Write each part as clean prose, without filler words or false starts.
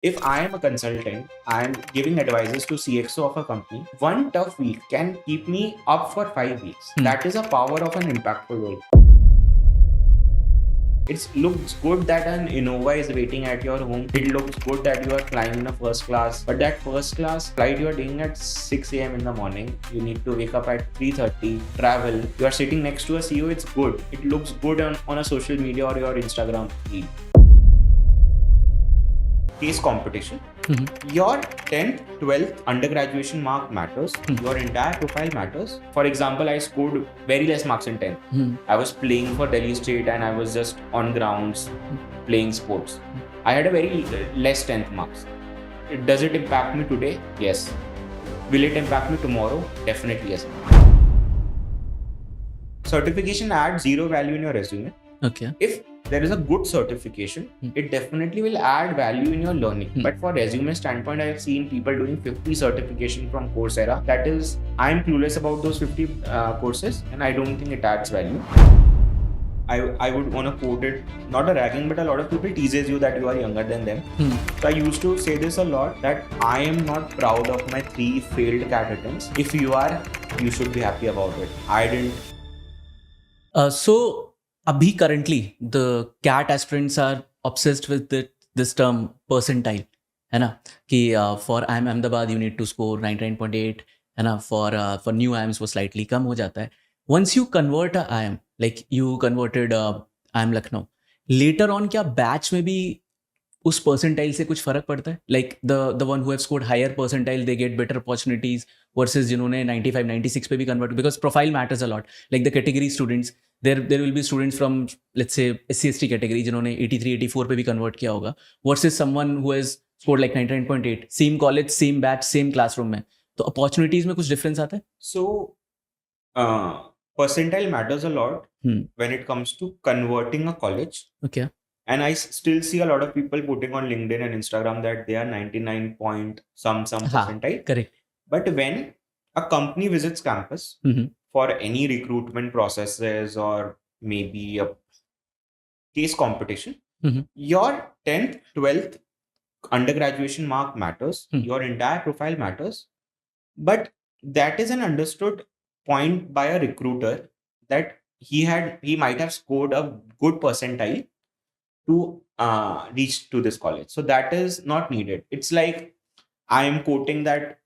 If I am a consultant, I am giving advices to CXO of a company. One tough week can keep me up for 5 weeks. That is a power of an impactful role. It looks good that an Innova is waiting at your home. It looks good that you are flying in a first class. But that first class flight you are doing at 6 a.m. in the morning. You need to wake up at 3:30, travel. You are sitting next to a CEO. It's good. It looks good on a social media or your Instagram feed. Case competition. Your 10th, 12th undergraduation mark matters. Your entire profile matters. For example, I scored very less marks in 10th. I was playing for Delhi State and I was just on grounds playing sports. I had a very less 10th marks. Does it impact me today? Yes. Will it impact me tomorrow? Definitely yes. Certification adds zero value in your resume. Okay. If there is a good certification, it definitely will add value in your learning. But for resume standpoint, I've seen people doing 50 certification from Coursera. That is, I'm clueless about those 50 courses and I don't think it adds value. I would want to quote it, not a ragging, but a lot of people teases you that you are younger than them. So I used to say this a lot, that I am not proud of my 3 failed CAT attempts. If you are, you should be happy about it. I didn't. So abhi currently the CAT aspirants are obsessed with this term percentile, है ना? कि for IIM Ahmedabad you need to score 99.8, है ना? For new IIMs वो slightly कम हो जाता है. Once you convert a IIM, like you converted IIM Lucknow, later on क्या batch में भी उस percentile से कुछ फर्क पड़ता है? Like the one who have scored higher percentile, they get better opportunities versus जिन्होंने 95, 96 पे भी convert, because profile matters a lot. Like the category students, there will be students from, let's say, SC/ST category जिन्होंने 83, 84 पे भी convert किया होगा versus someone who has scored like 99.8, same college, same batch, same classroom में. तो opportunities में कुछ difference आता है? So, percentile matters a lot when it comes to converting a college. Okay. And I still see a lot of people putting on LinkedIn and Instagram that they are 99 point some percentile. Correct. But when a company visits campus for any recruitment processes or maybe a case competition, your 10th, 12th undergraduation mark matters. Your entire profile matters. But that is an understood point by a recruiter that he might have scored a good percentile to reach to this college. So that is not needed. It's like I am quoting that,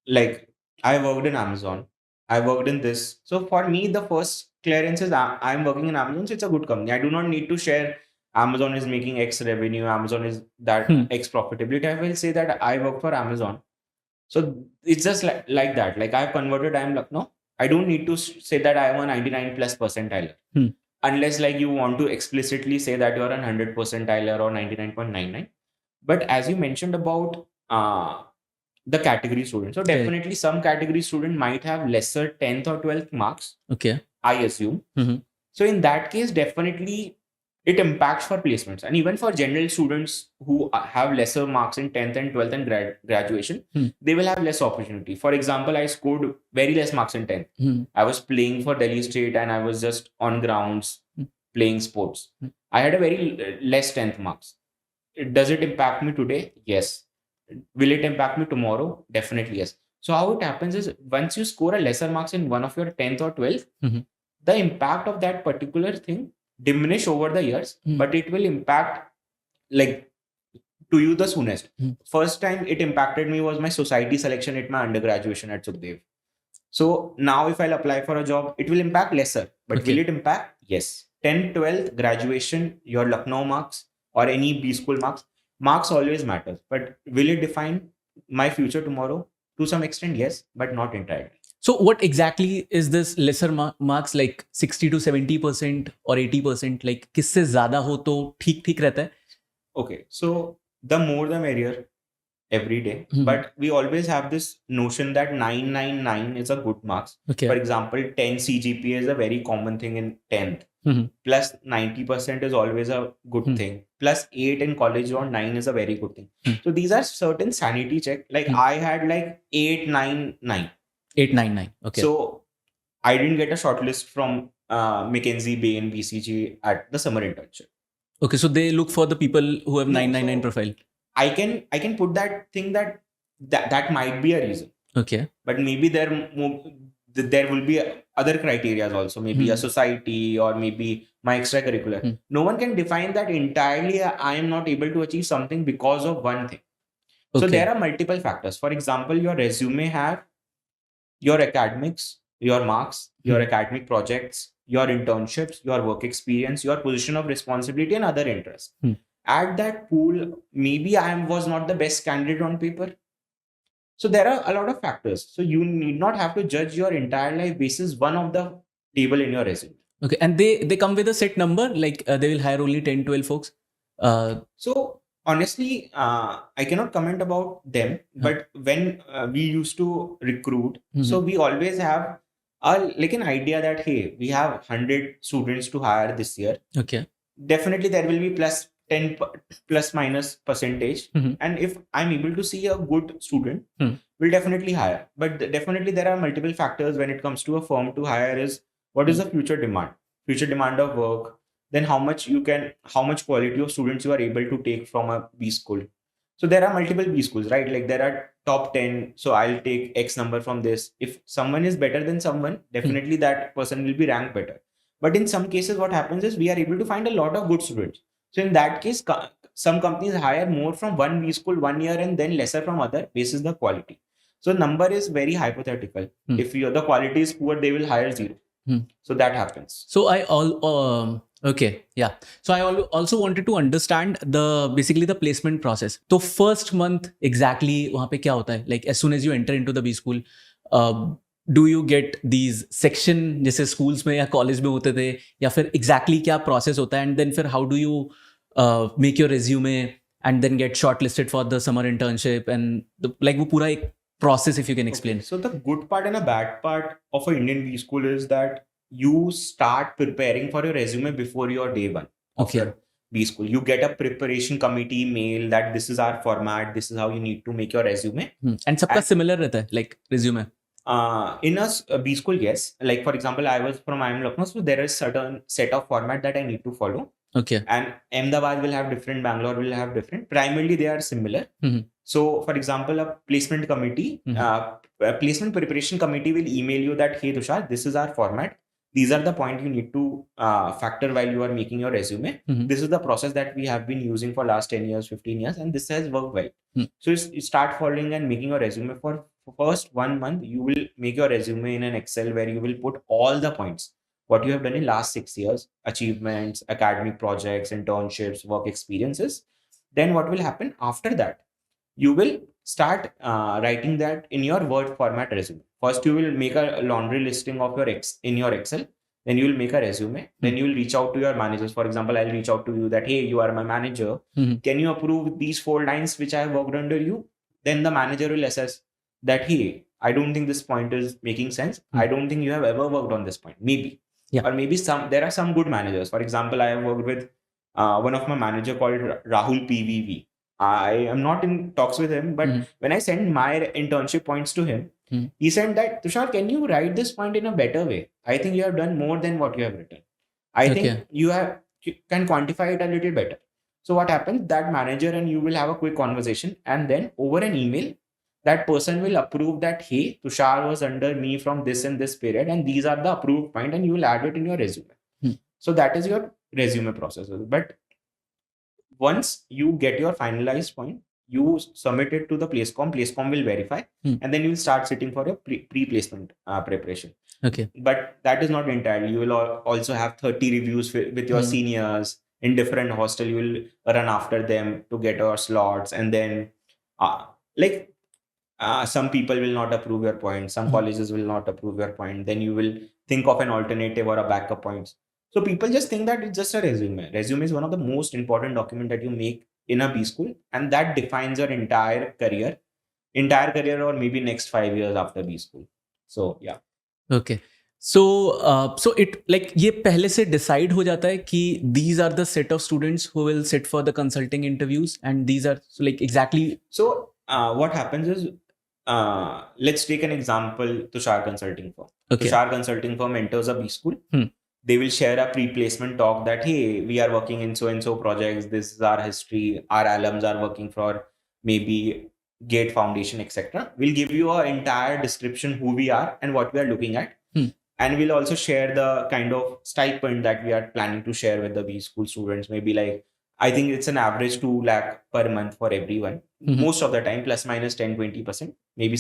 like, I worked in Amazon, I worked in this. So for me, the first clearance is I'm working in Amazon, so it's a good company. I do not need to share Amazon is making X revenue, Amazon is that X profitability. I will say that I work for Amazon. So it's just like that. Like I've converted IIM Lucknow. I don't need to say that I am a 99 plus percentile. Unless like you want to explicitly say that you're a 100 percentiler or 99.99. But as you mentioned about the category student. So definitely some category student might have lesser 10th or 12th marks. Okay. I assume. So in that case, definitely it impacts for placements. And even for general students who have lesser marks in 10th and 12th and graduation, they will have less opportunity. For example, I scored very less marks in 10th. I was playing for Delhi State and I was just on grounds playing sports. I had a very less 10th marks. Does it impact me today? Yes. Will it impact me tomorrow? Definitely yes. So how it happens is once you score a lesser marks in one of your 10th or 12th, the impact of that particular thing diminish over the years, but it will impact like to you the soonest. First time it impacted me was my society selection at my undergraduation at Sukhdev. So now if I'll apply for a job, it will impact lesser, but will it impact? Yes. 10th, 12th, graduation, your Lucknow marks or any B school marks always matters. But will it define my future tomorrow? To some extent, yes, but not entirely. So what exactly is this lesser marks, like 60 to 70% or 80%? Like किससे ज़्यादा हो तो ठीक रहता है? Okay, so the more the merrier every day. But we always have this notion that 999 is a good marks. Okay. For example, 10 CGPA is a very common thing in 10th. Plus 90% is always a good thing. Plus 8 in college or 9 is a very good thing. So these are certain sanity check. Like I had like 899. 899. Okay. So I didn't get a shortlist from McKinsey, Bain, BCG at the summer internship. Okay, so they look for the people who have 999 profile. I can put that thing that might be a reason. Okay. But maybe there will be other criteria also, maybe a society or maybe my extracurricular. No one can define that entirely. I am not able to achieve something because of one thing. So Okay. there are multiple factors. For example, your resume have your academics, your marks, your academic projects, your internships, your work experience, your position of responsibility, and other interests. At that pool, maybe was not the best candidate on paper. So there are a lot of factors. So you need not have to judge your entire life basis one of the table in your resume. Okay. And they come with a set number, like they will hire only 10, 12 folks. So honestly, I cannot comment about them, but when we used to recruit, so we always have like an idea that, hey, we have 100 students to hire this year. Okay. Definitely there will be plus 10 plus minus percentage. And if I'm able to see a good student, we'll definitely hire. But definitely there are multiple factors when it comes to a firm to hire is what is the future demand of work, then how much quality of students you are able to take from a B school. So there are multiple B schools, right? Like there are top 10. So I'll take X number from this. If someone is better than someone, definitely that person will be ranked better. But in some cases, what happens is we are able to find a lot of good students. So in that case, some companies hire more from one B school 1 year and then lesser from other basis the quality. So number is very hypothetical. If the quality is poor, they will hire 0. So that happens. So okay, yeah. So I also wanted to understand basically the placement process. So first month exactly वहाँ पे क्या होता है? Like as soon as you enter into the B school, do you get these section जैसे schools में या college में होते थे, या फिर exactly क्या process होता है, and then फिर how do you make your resume and then get shortlisted for the summer internship, and like वो पूरा एक process, if you can explain. Okay. So the good part and a bad part of an Indian B school is that you start preparing for your resume before your day one of your B school. You get a preparation committee mail that this is our format, this is how you need to make your resume. And सबका similar रहता है, like resume. In a B school, yes. Like for example, I was from IIM Lucknow, so there is certain set of format that I need to follow. Okay. And Ahmedabad will have different, Bangalore will have different. Primarily, they are similar. So, for example, a placement committee, a placement preparation committee will email you that, hey, Tushar, this is our format. These are the points you need to factor while you are making your resume. This is the process that we have been using for last 10 years, 15 years, and this has worked well. So, you start following and making your resume for first 1 month. You will make your resume in an Excel where you will put all the points, what you have done in last 6 years, achievements, academic projects, internships, work experiences. Then what will happen after that? You will start writing that in your Word format resume. First, you will make a laundry listing of in your Excel. Then you will make a resume. Then you will reach out to your managers. For example, I'll reach out to you that, hey, you are my manager. Can you approve these 4 lines which I have worked under you? Then the manager will assess that, hey, I don't think this point is making sense. I don't think you have ever worked on this point. Maybe. Yeah. Or maybe there are some good managers. For example, I have worked with one of my manager called Rahul PVV. I am not in talks with him, but when I sent my internship points to him, he said that, Tushar, can you write this point in a better way? I think you have done more than what you have written. I think you can quantify it a little better. So what happens? That manager and you will have a quick conversation, and then over an email, that person will approve that, hey, Tushar was under me from this and this period, and these are the approved point, and you will add it in your resume. So that is your resume process. But once you get your finalized point, you submit it to the Placecom. Placecom will verify, and then you will start sitting for your pre-placement preparation. Okay. But that is not entirely. You will also have 30 reviews with your seniors in different hostel. You will run after them to get your slots, and then some people will not approve your point. Some colleges will not approve your point. Then you will think of an alternative or a backup points. So people just think that it's just a resume. Resume is one of the most important document that you make in a B school, and that defines your entire career, or maybe next 5 years after B school. So yeah. Okay. So it like ये पहले से decide हो जाता है कि these are the set of students who will sit for the consulting interviews, and these are like exactly. So what happens is, let's take an example, Tushar Consulting Firm. Okay. Tushar Consulting Firm enters a B school. They will share a pre-placement talk that, hey, we are working in so-and-so projects. This is our history. Our alums are working for maybe Gate Foundation, etc. We'll give you an entire description who we are and what we are looking at. And we'll also share the kind of stipend that we are planning to share with the B school students. Maybe like, I think it's an average 2 lakh per month for everyone. Most of the time, plus minus 10-20%. Maybe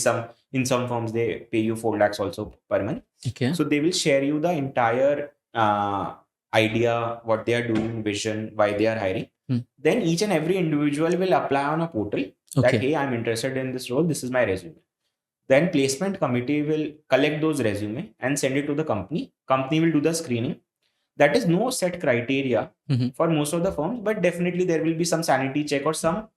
in some firms, they pay you 4 lakhs also per month. Okay. So they will share you the entire idea, what they are doing, vision, why they are hiring. Then each and every individual will apply on a portal that, hey, I'm interested in this role. This is my resume. Then placement committee will collect those resume and send it to the company. Company will do the screening. That is no set criteria for most of the firms, but definitely there will be some sanity check or some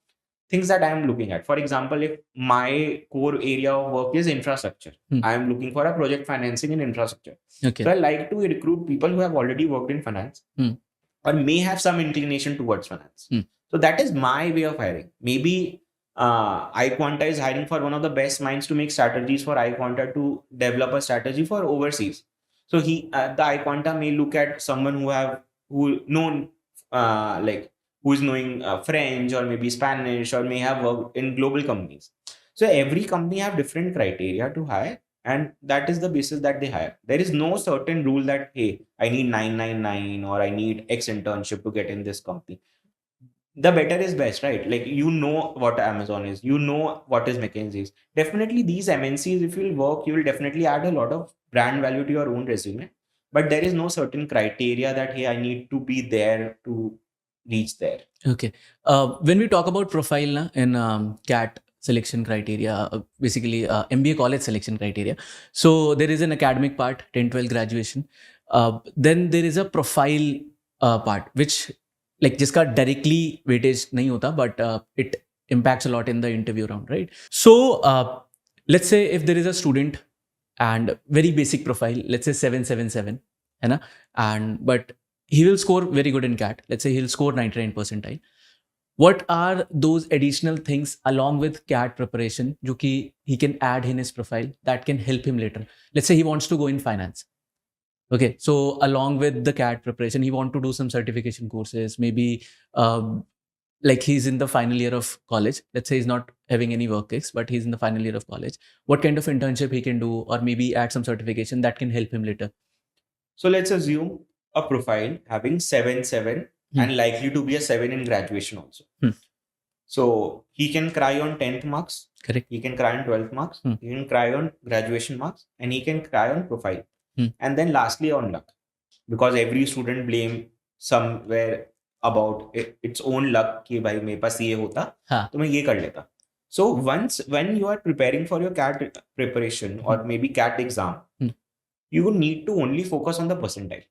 things that I am looking at. For example, if my core area of work is infrastructure, I am looking for a project financing in infrastructure. Okay. So I like to recruit people who have already worked in finance or may have some inclination towards finance. So that is my way of hiring. Maybe iQuanta is hiring for one of the best minds to make strategies for iQuanta to develop a strategy for overseas. So the iQuanta may look at someone who is knowing French or maybe Spanish or may have worked in global companies. So every company have different criteria to hire, and that is the basis that they hire. There is no certain rule that, hey, I need 999 or I need X internship to get in this company. The better is best, right? Like, you know what Amazon is, you know what is McKinsey's. Definitely these MNCs, if you'll work, you will definitely add a lot of brand value to your own resume. But there is no certain criteria that, hey, I need to be there to reach there. Okay. When we talk about profile in CAT selection criteria, basically MBA college selection criteria. So there is an academic part, 10-12 graduation. Then there is a profile part, which like जिसका directly weightage नहीं होता, but it impacts a lot in the interview round, right? So let's say if there is a student and very basic profile, let's say 777, है ना, and but he will score very good in CAT. Let's say he'll score 99 percentile. What are those additional things along with CAT preparation जो कि he can add in his profile that can help him later? Let's say he wants to go in finance. Okay, so along with the CAT preparation, he want to do some certification courses. Maybe like he's in the final year of college. Let's say he's not having any work gigs, but he's in the final year of college. What kind of internship he can do, or maybe add some certification that can help him later? So let's assume a profile having 7.7 and likely to be a 7 in graduation also. So he can cry on 10th marks. Correct. He can cry on 12th marks. He can cry on graduation marks, and he can cry on profile. And then lastly on luck, because every student blame somewhere about its own luck कि भाई मेरे पास ये होता तो मैं ये कर लेता. So when you are preparing for your CAT preparation or maybe CAT exam, you would need to only focus on the percentile.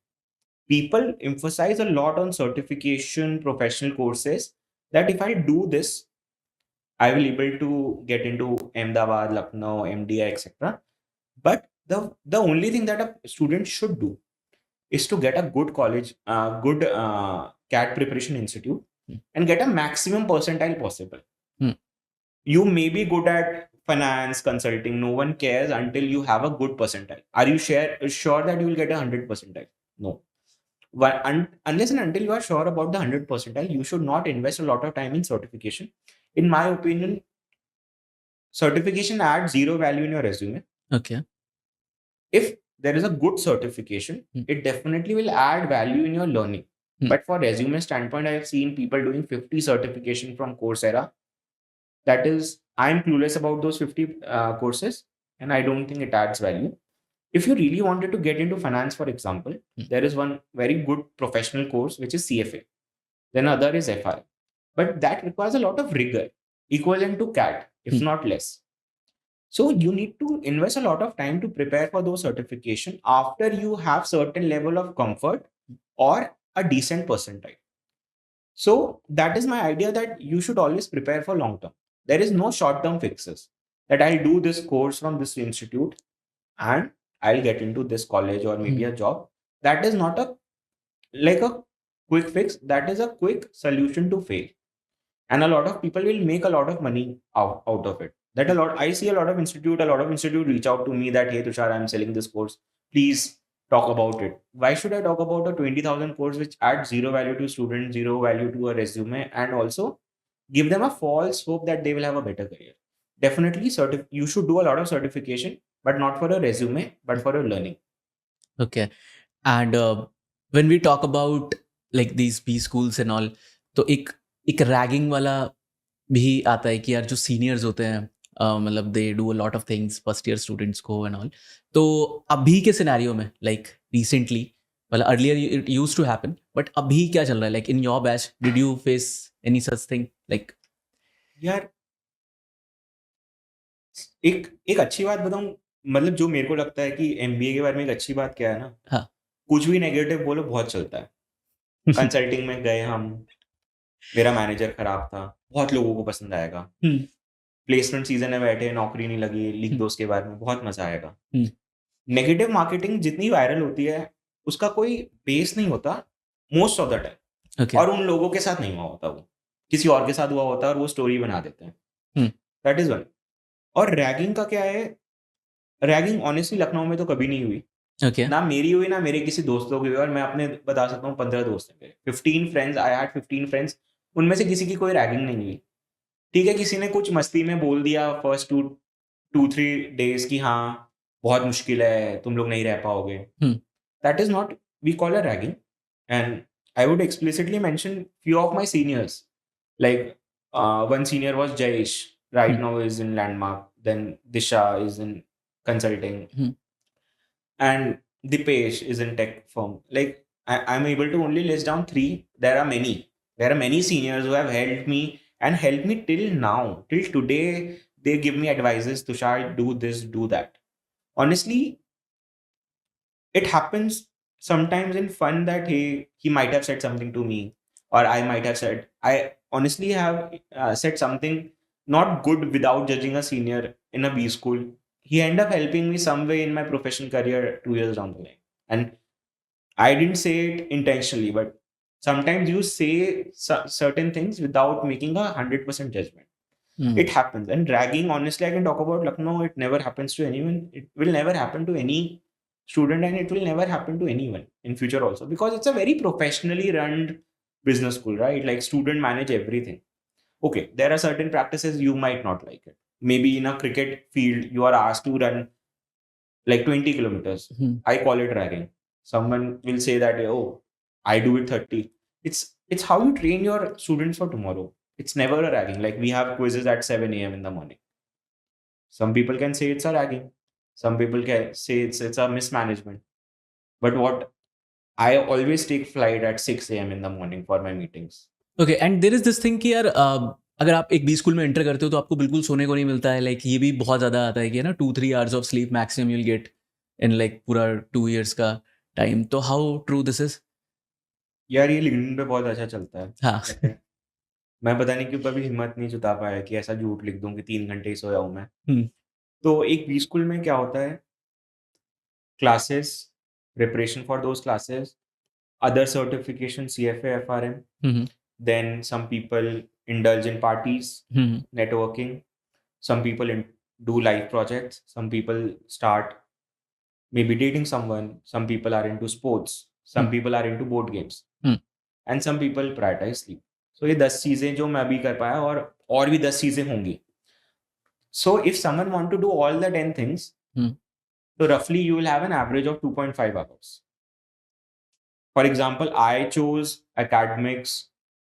People emphasize a lot on certification, professional courses, that if I do this, I will able to get into Ahmedabad, Lucknow, MBA, etc. But the only thing that a student should do is to get a good college, good CAT preparation institute, and get a maximum percentile possible. You may be good at finance, consulting. No one cares until you have a good percentile. Are you sure that you will get 100 percentile? No. Unless and until you are sure about the 100 percentile, you should not invest a lot of time in certification. In my opinion, certification adds zero value in your resume. Okay. If there is a good certification, it definitely will add value in your learning. But for resume standpoint, I have seen people doing 50 certification from Coursera. That is, I'm clueless about those 50 courses, and I don't think it adds value. If you really wanted to get into finance, for example, there is one very good professional course, which is CFA. Then other is FI. But that requires a lot of rigor, equivalent to CAT, if not less. So you need to invest a lot of time to prepare for those certification after you have certain level of comfort or a decent percentile. So that is my idea, that you should always prepare for long term. There is no short term fixes that I'll do this course from this institute and I'll get into this college or maybe a job. That is not a quick fix. That is a quick solution to fail. And a lot of people will make a lot of money out of it. I see a lot of institute reach out to me that, hey Tushar, I'm selling this course. Please talk about it. Why should I talk about a 20,000 course which adds zero value to students, zero value to a resume, and also give them a false hope that they will have a better career. Definitely, you should do a lot of certification, but not for a resume, but for a learning. Okay. And when we talk about like these B schools and all, तो एक ragging वाला भी आता है कि यार जो seniors होते हैं मतलब they do a lot of things first year students को एंड ऑल. तो अभी के सिनेरियो में लाइक रिसेंटली, मतलब earlier it used to happen, but अभी क्या चल रहा है? Like in your batch did you face any such thing like? यार एक एक अच्छी बात बताऊं, मतलब जो मेरे को लगता है कि एमबीए के बारे में एक अच्छी बात क्या है ना, हाँ. कुछ भी नेगेटिव बोलो बहुत चलता है. कंसल्टिंग में गए हम, मेरा मैनेजर खराब था, बहुत लोगों को पसंद आएगा. प्लेसमेंट सीजन में बैठे, नौकरी नहीं लगी, लिख दो उसके बारे में, बहुत मजा आएगा. नेगेटिव मार्केटिंग जितनी वायरल होती है उसका कोई बेस नहीं होता most of the time. Okay. और उन लोगों के साथ नहीं हुआ होता, वो किसी और के साथ हुआ होता है और वो स्टोरी बना देते हैं. That is one. और रैगिंग का क्या है, रैगिंग ऑनेस्टली लखनऊ में तो कभी नहीं हुई. Okay. ना मेरी हुई, ना मेरे किसी दोस्तों की हुई. और मैं अपने बता सकता हूँ 15 दोस्त हैं मेरे, 15 फ्रेंड्स, आई हैड 15 फ्रेंड्स. उनमें से किसी की कोई रैगिंग नहीं हुई. ठीक है, किसी ने कुछ मस्ती में बोल दिया फर्स्ट 2-3 days की हाँ बहुत मुश्किल है, तुम लोग नहीं रह पाओगे. That is not we call a ragging. And I would explicitly mention few of my seniors, like one senior was Jayesh, right now is in Landmark, then Disha is in consulting, and Dipesh is in tech firm. Like I'm able to only list down 3. There are many seniors who have helped me and helped me till now, till today. They give me advices, Tushar, do this, do that. Honestly, it happens sometimes in fun that he might have said something to me, or I might have said, I honestly have said something not good without judging a senior in a B school. He ended up helping me some way in my professional career 2 years down the line. And I didn't say it intentionally, but sometimes you say certain things without making 100% judgment. It happens. And dragging, honestly, I can talk about Lucknow. It never happens to anyone. It will never happen to any student, and it will never happen to anyone in future also, because it's a very professionally run business school, right? Like student manage everything. Okay, there are certain practices you might not like it. Maybe in a cricket field, you are asked to run like 20 kilometers. I call it dragging. Someone will say that, oh, I do it 30. It's how you train your students for tomorrow. It's never a ragging. Like we have quizzes at 7 a.m. in the morning. Some people can say it's a ragging. Some people can say it's a mismanagement. But what I always take flight at 6 a.m. in the morning for my meetings. Okay. And there is this thing कि यार अगर आप एक B school में enter करते हो तो आपको बिल्कुल सोने को नहीं मिलता है. लाइक ये भी बहुत ज़्यादा आता है कि ना 2-3 hours of sleep maximum you'll get in like पूरा 2 years का टाइम. तो हाउ ट्रू दिस इज? यार ये लिंक्डइन पे बहुत अच्छा चलता है. हाँ. मैं पता नहीं क्यों कभी हिम्मत नहीं जुटा पाया कि ऐसा झूठ लिख दूं कि 3 घंटे ही सोया हूं मैं. तो एक बी स्कूल में क्या होता है, classes, preparation for those classes, other certification, CFA, FRM. Then some people indulge in parties, networking. Some people do life projects. Some people start maybe dating someone. Some people are into sports. Some people are into board games. And some people prioritize sleep. So ये 10 चीजें जो मैं अभी कर पाया, और भी 10 चीजें होंगी. So if someone want to do all the 10 things, so roughly you will have an average of 2.5 hours. For example, I chose academics,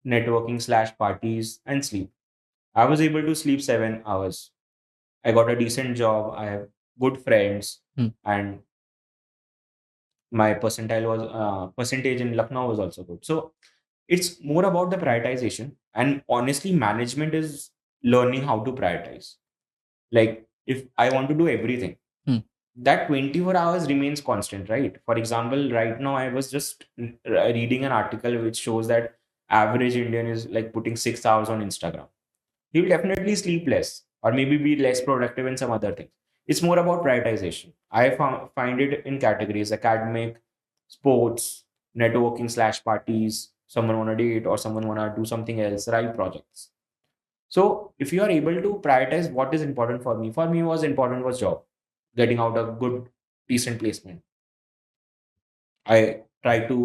networking/parties, and sleep. I was able to sleep 7 hours. I got a decent job. I have good friends, and my percentage in Lucknow was also good. So it's more about the prioritization. And honestly, management is learning how to prioritize. Like if I want to do everything, that 24 hours remains constant, right? For example, right now I was just reading an article which shows that average Indian is like putting 6 hours on Instagram. He will definitely sleep less, or maybe be less productive in some other things. It's more about prioritization. I find it in categories: academic, sports, networking/parties, someone want to date, or someone want to do something else, right? Projects. So if you are able to prioritize what is important for me was important was job, getting out a good, decent placement. I try to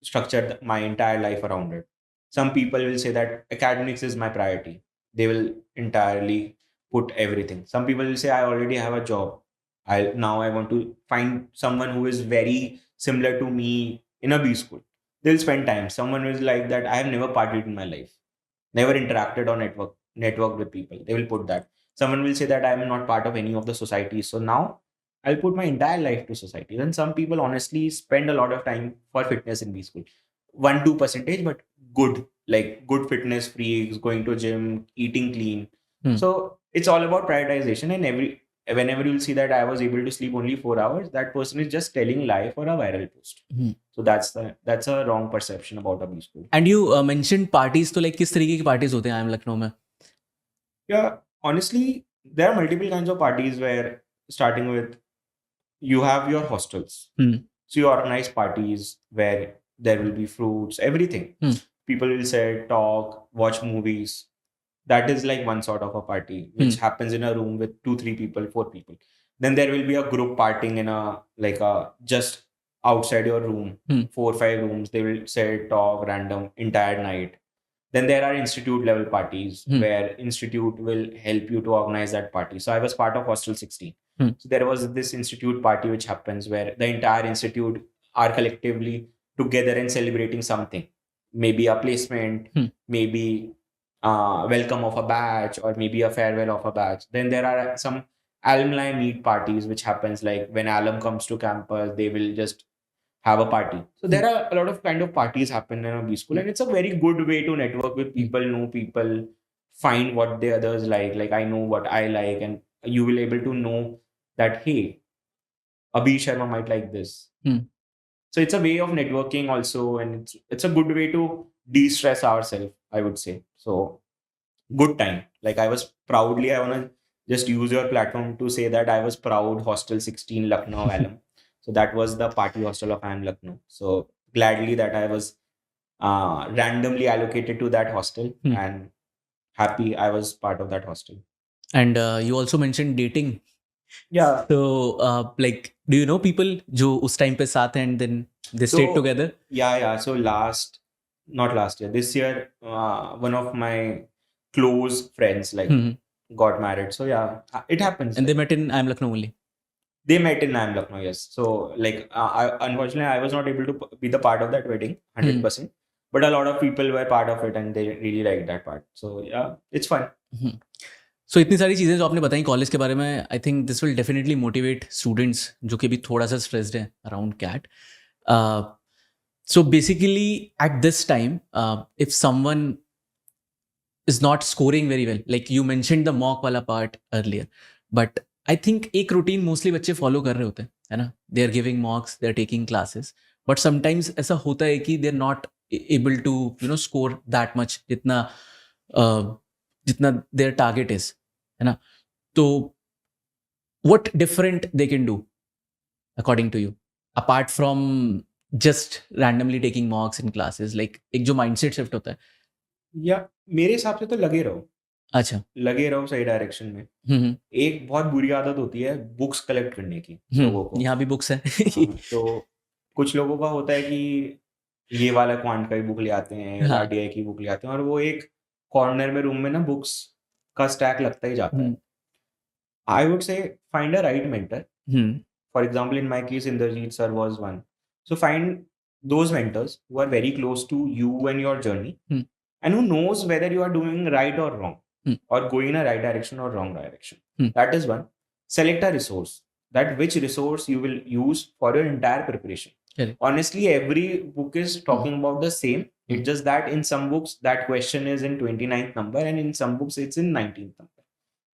structure my entire life around it. Some people will say that academics is my priority. They will entirely put everything. Some people will say, I already have a job. I want to find someone who is very similar to me in a B school. They'll spend time. Someone who is like that, I have never partied in my life, never interacted or networked with people. They will put that. Someone will say that I am not part of any of the societies. So now I'll put my entire life to society. Then some people honestly spend a lot of time for fitness in B school. 1-2%, but good, like good fitness freaks, going to gym, eating clean. So it's all about prioritization. And whenever you'll see that I was able to sleep only 4 hours, that person is just telling lie for a viral post. So that's a wrong perception about a B school. And you mentioned parties, तो like किस तरीके की parties होते हैं IIM Lucknow में? Yeah, honestly, there are multiple kinds of parties where, starting with, you have your hostels. So you organize parties where there will be fruits, everything. People will say, talk, watch movies. That is like one sort of a party, which happens in a room with 2-3 people, 4 people. Then there will be a group partying in a just outside your room, 4-5 rooms. They will say, talk, random, entire night. Then there are institute level parties where institute will help you to organize that party. So I was part of Hostel 16. So there was this institute party which happens where the entire institute are collectively together and celebrating something. Maybe a placement, maybe welcome of a batch, or maybe a farewell of a batch. Then there are some alumni meet parties which happens like when alum comes to campus, they will just have a party. So there are a lot of kind of parties happen in a B school, and it's a very good way to network with people, know people, find what the others like. Like I know what I like, and you will able to know that, hey, Abhi Sharma might like this. So it's a way of networking also, and it's a good way to de-stress ourselves, I would say. So good time. Like I want to just use your platform to say that I was proud Hostel 16 Lucknow alum. So that was the party hostel of IIM Lucknow. So gladly that I was randomly allocated to that hostel, and happy I was part of that hostel. And you also mentioned dating. Yeah. So like, do you know people जो उस time पे साथ हैं and then they stayed together? Yeah. So not last year, this year, one of my close friends got married. So yeah, it happens. And they met in IIM Lucknow only. They met in IIM Lucknow, yes. So unfortunately, I was not able to be the part of that wedding 100%. But a lot of people were part of it and they really liked that part. So yeah, it's fun. So इतनी सारी चीज़ें जो आपने बताई college के बारे में, I think this will definitely motivate students जो कि भी थोड़ा सा स्ट्रेस्ड हैं around CAT. So basically at this time, if someone is not scoring very well, like you mentioned the mock wala part earlier, but I think एक routine mostly बच्चे follow कर रहे होते हैं, है ना? They are giving mocks, they are taking classes, but sometimes ऐसा होता है कि they are not able to score that much जितना their target is, है ना? तो what different they can do according to you apart from just randomly taking mocks in classes, like एक जो mindset shift होता है? या मेरे हिसाब से तो लगे रहो. अच्छा, लगे रहो सही डायरेक्शन में. एक बहुत बुरी आदत होती है बुक्स कलेक्ट करने की लोगों को. यहाँ भी बुक्स है. तो कुछ लोगों का होता है कि ये वाला क्वांट का बुक ले आते हैं, आरडीआई की बुक ले आते हैं, और वो एक कॉर्नर में रूम में ना बुक्स का स्टैक लगता ही जाता है. I would say find a right mentor. For example in my case Indrajit sir was one. So find those mentors who are very close to you and your journey, and who knows whether you are doing right or wrong, or going in a right direction or wrong direction. That is one. Select a resource. That which resource you will use for your entire preparation. Honestly, every book is talking about the same. It's just that in some books that question is in 29th number, and in some books it's in 19th number.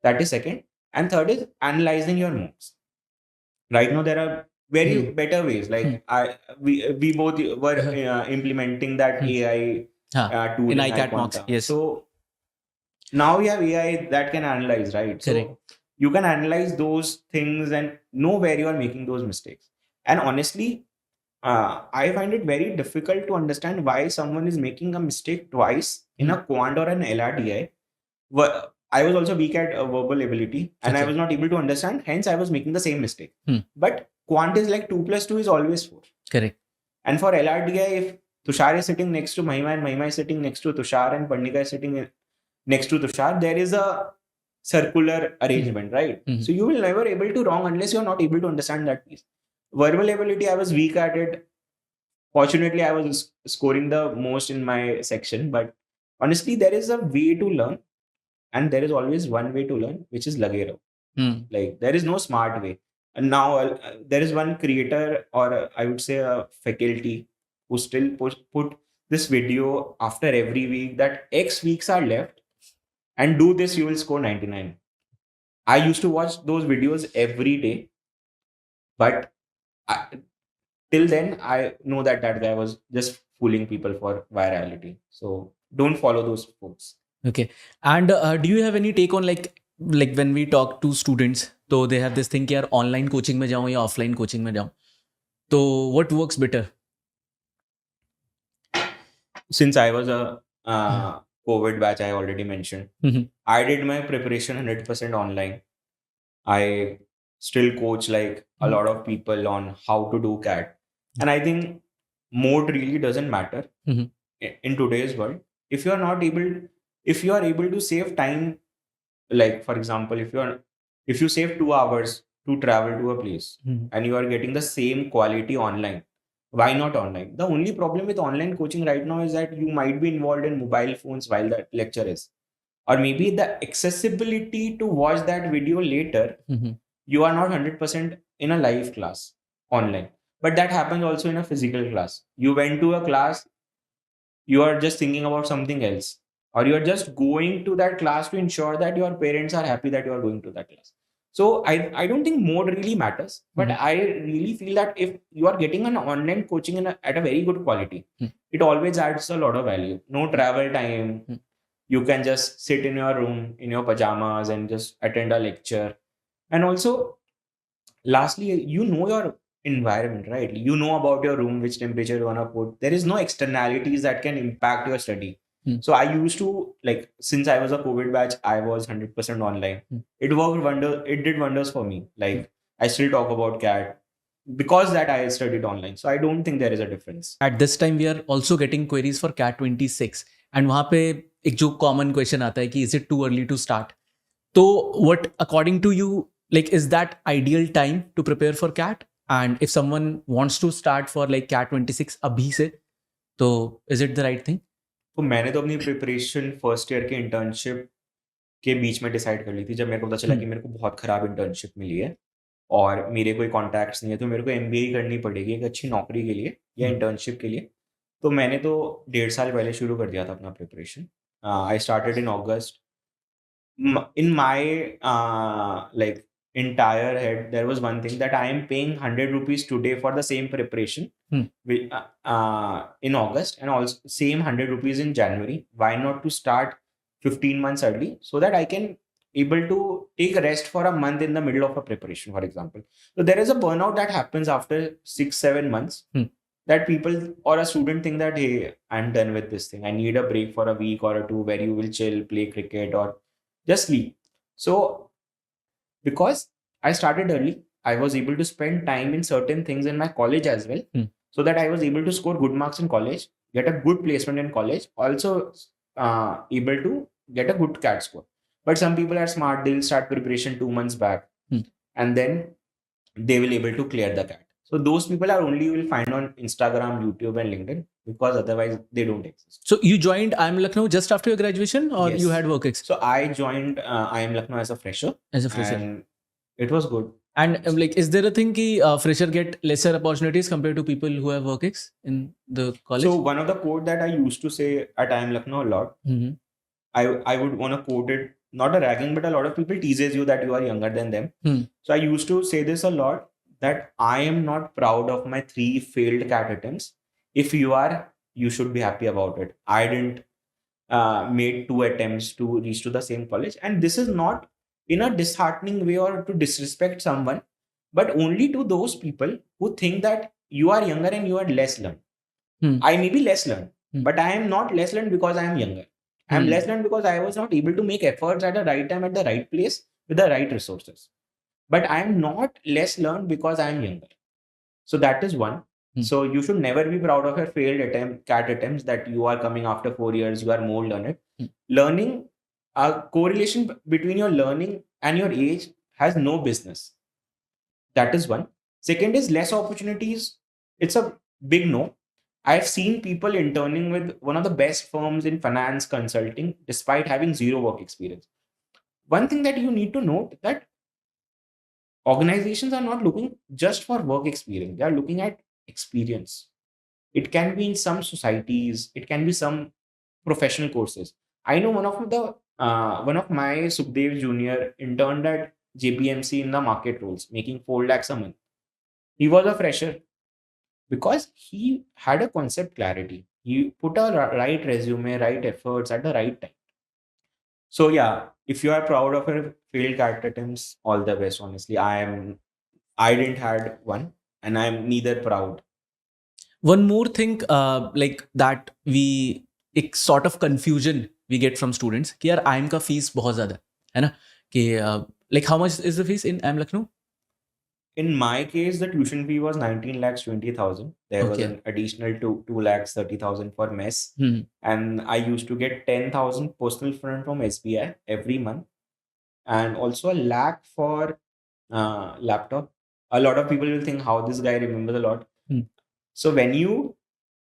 That is second. And third is analyzing your mocks. Right now there are very better ways. Like we both were implementing that AI tool in iQuanta mocks. Yes. So now we have AI that can analyze, right? Correct. So you can analyze those things and know where you are making those mistakes. And honestly, I find it very difficult to understand why someone is making a mistake twice in a quant or an LRDI. I was also weak at verbal ability, and I was not able to understand. Hence, I was making the same mistake. But quant is like 2 + 2 is always 4. Correct. And for LRDI, if Tushar is sitting next to Mahima and Mahima is sitting next to Tushar and Pandika is sitting next to Tushar, there is a circular arrangement, right? So you will never able to wrong unless you're not able to understand that piece. Verbal ability, I was weak at it. Fortunately, I was scoring the most in my section, but honestly, there is a way to learn, and there is always one way to learn, which is lagero. Like there is no smart way. And now there is one creator, or I would say a faculty, who still put this video after every week that X weeks are left, and do this, you will score 99. I used to watch those videos every day, but till then, I know that that guy was just fooling people for virality. So don't follow those folks. Okay. And do you have any take on like when we talk to students, so they have this thing कि यार online coaching में जाऊँ या offline coaching में जाऊँ. So what works better? Since I was a COVID batch, I already mentioned, I did my preparation 100% online. I still coach like a lot of people on how to do CAT. And I think mode really doesn't matter in today's world. If you are able to save time, like for example, if you save 2 hours to travel to a place and you are getting the same quality online, why not online? The only problem with online coaching right now is that you might be involved in mobile phones while that lecture is, or maybe the accessibility to watch that video later. You are not 100% in a live class online, but that happens also in a physical class. You went to a class, you are just thinking about something else, or you are just going to that class to ensure that your parents are happy that you are going to that class. So I don't think mode really matters, but I really feel that if you are getting an online coaching at a very good quality, it always adds a lot of value. No travel time. You can just sit in your room in your pajamas and just attend a lecture. And also, lastly, you know your environment, right? You know about your room, which temperature you want to put. There is no externalities that can impact your study. So I used to, like, since I was a COVID batch, I was 100% online. It worked wonder. It did wonders for me. Like, I still talk about CAT because that I studied online. So I don't think there is a difference. At this time, we are also getting queries for CAT 26. And वहाँ पे एक जो common question आता है कि is it too early to start? So what, according to you, like, is that ideal time to prepare for CAT? And if someone wants to start for like CAT 26 अभी से, तो is it the right thing? तो मैंने तो अपनी preparation first year के internship के बीच में डिसाइड कर ली थी, जब मेरे को पता चला कि मेरे को बहुत खराब इंटर्नशिप मिली है और मेरे कोई कॉन्टैक्ट्स नहीं है, तो मेरे को MBA करनी पड़ेगी एक अच्छी नौकरी के लिए या इंटर्नशिप के लिए. तो मैंने तो 1.5 साल पहले शुरू कर दिया था अपना preparation. I started in August. In my like entire head, there was one thing that I am paying 100 rupees today for the same preparation in August, and also same 100 rupees in January. Why not to start 15 months early so that I can able to take a rest for a month in the middle of a preparation, for example. So there is a burnout that happens after 6-7 months that people or a student think that, hey, I'm done with this thing. I need a break for a week or two where you will chill, play cricket, or just sleep. So because I started early, I was able to spend time in certain things in my college as well, so that I was able to score good marks in college, get a good placement in college, also able to get a good CAT score. But some people are smart, they'll start preparation 2 months back and then they will able to clear the CAT. So those people are only you will find on Instagram, YouTube and LinkedIn, because otherwise they don't exist. So you joined IIM Lucknow just after your graduation, or Yes. you had work experience? So I joined IIM Lucknow as a fresher. And it was good. And like, is there a thing ki fresher get lesser opportunities compared to people who have work ex in the college? So one of the quote that I used to say at IIM Lucknow a lot, I would want to quote it, not a ragging, but a lot of people teases you that you are younger than them. So I used to say this a lot, that I am not proud of my 3 failed CAT attempts. If you are, you should be happy about it. I didn't made 2 attempts to reach to the same college. And this is not in a disheartening way or to disrespect someone, but only to those people who think that you are younger and you are less learned. I may be less learned, but I am not less learned because I am younger. I am less learned because I was not able to make efforts at the right time, at the right place, with the right resources. But I am not less learned because I am younger. So that is one. So you should never be proud of your failed CAT attempts that you are coming after 4 years, you are more learned. Learning, a correlation between your learning and your age has no business. That is one. Second is less opportunities. It's a big no. I've seen people interning with one of the best firms in finance consulting despite having zero work experience. One thing that you need to note that organizations are not looking just for work experience. They are looking at experience. It can be in some societies. It can be some professional courses. I know one of my Sukhdev Junior interned at JPMC in the market roles, making 4 lakhs a month. He was a fresher because he had a concept clarity. He put a right resume, right efforts at the right time. So yeah, if you are proud of your failed CAT attempts, all the best. Honestly, I didn't had one, and I'm neither proud. One more thing, like that we एक sort of confusion we get from students कि यार IIM का fees बहुत ज़्यादा है ना कि like how much is the fees in IIM Lucknow? In my case, the tuition fee was 19 lakhs 20,000. There was Okay. an additional 2 lakhs 30,000 for mess. Hmm. And I used to get 10,000 personal fund from SBI every month. And also a lakh for laptop. A lot of people will think how this guy remembers a lot. Hmm. So when you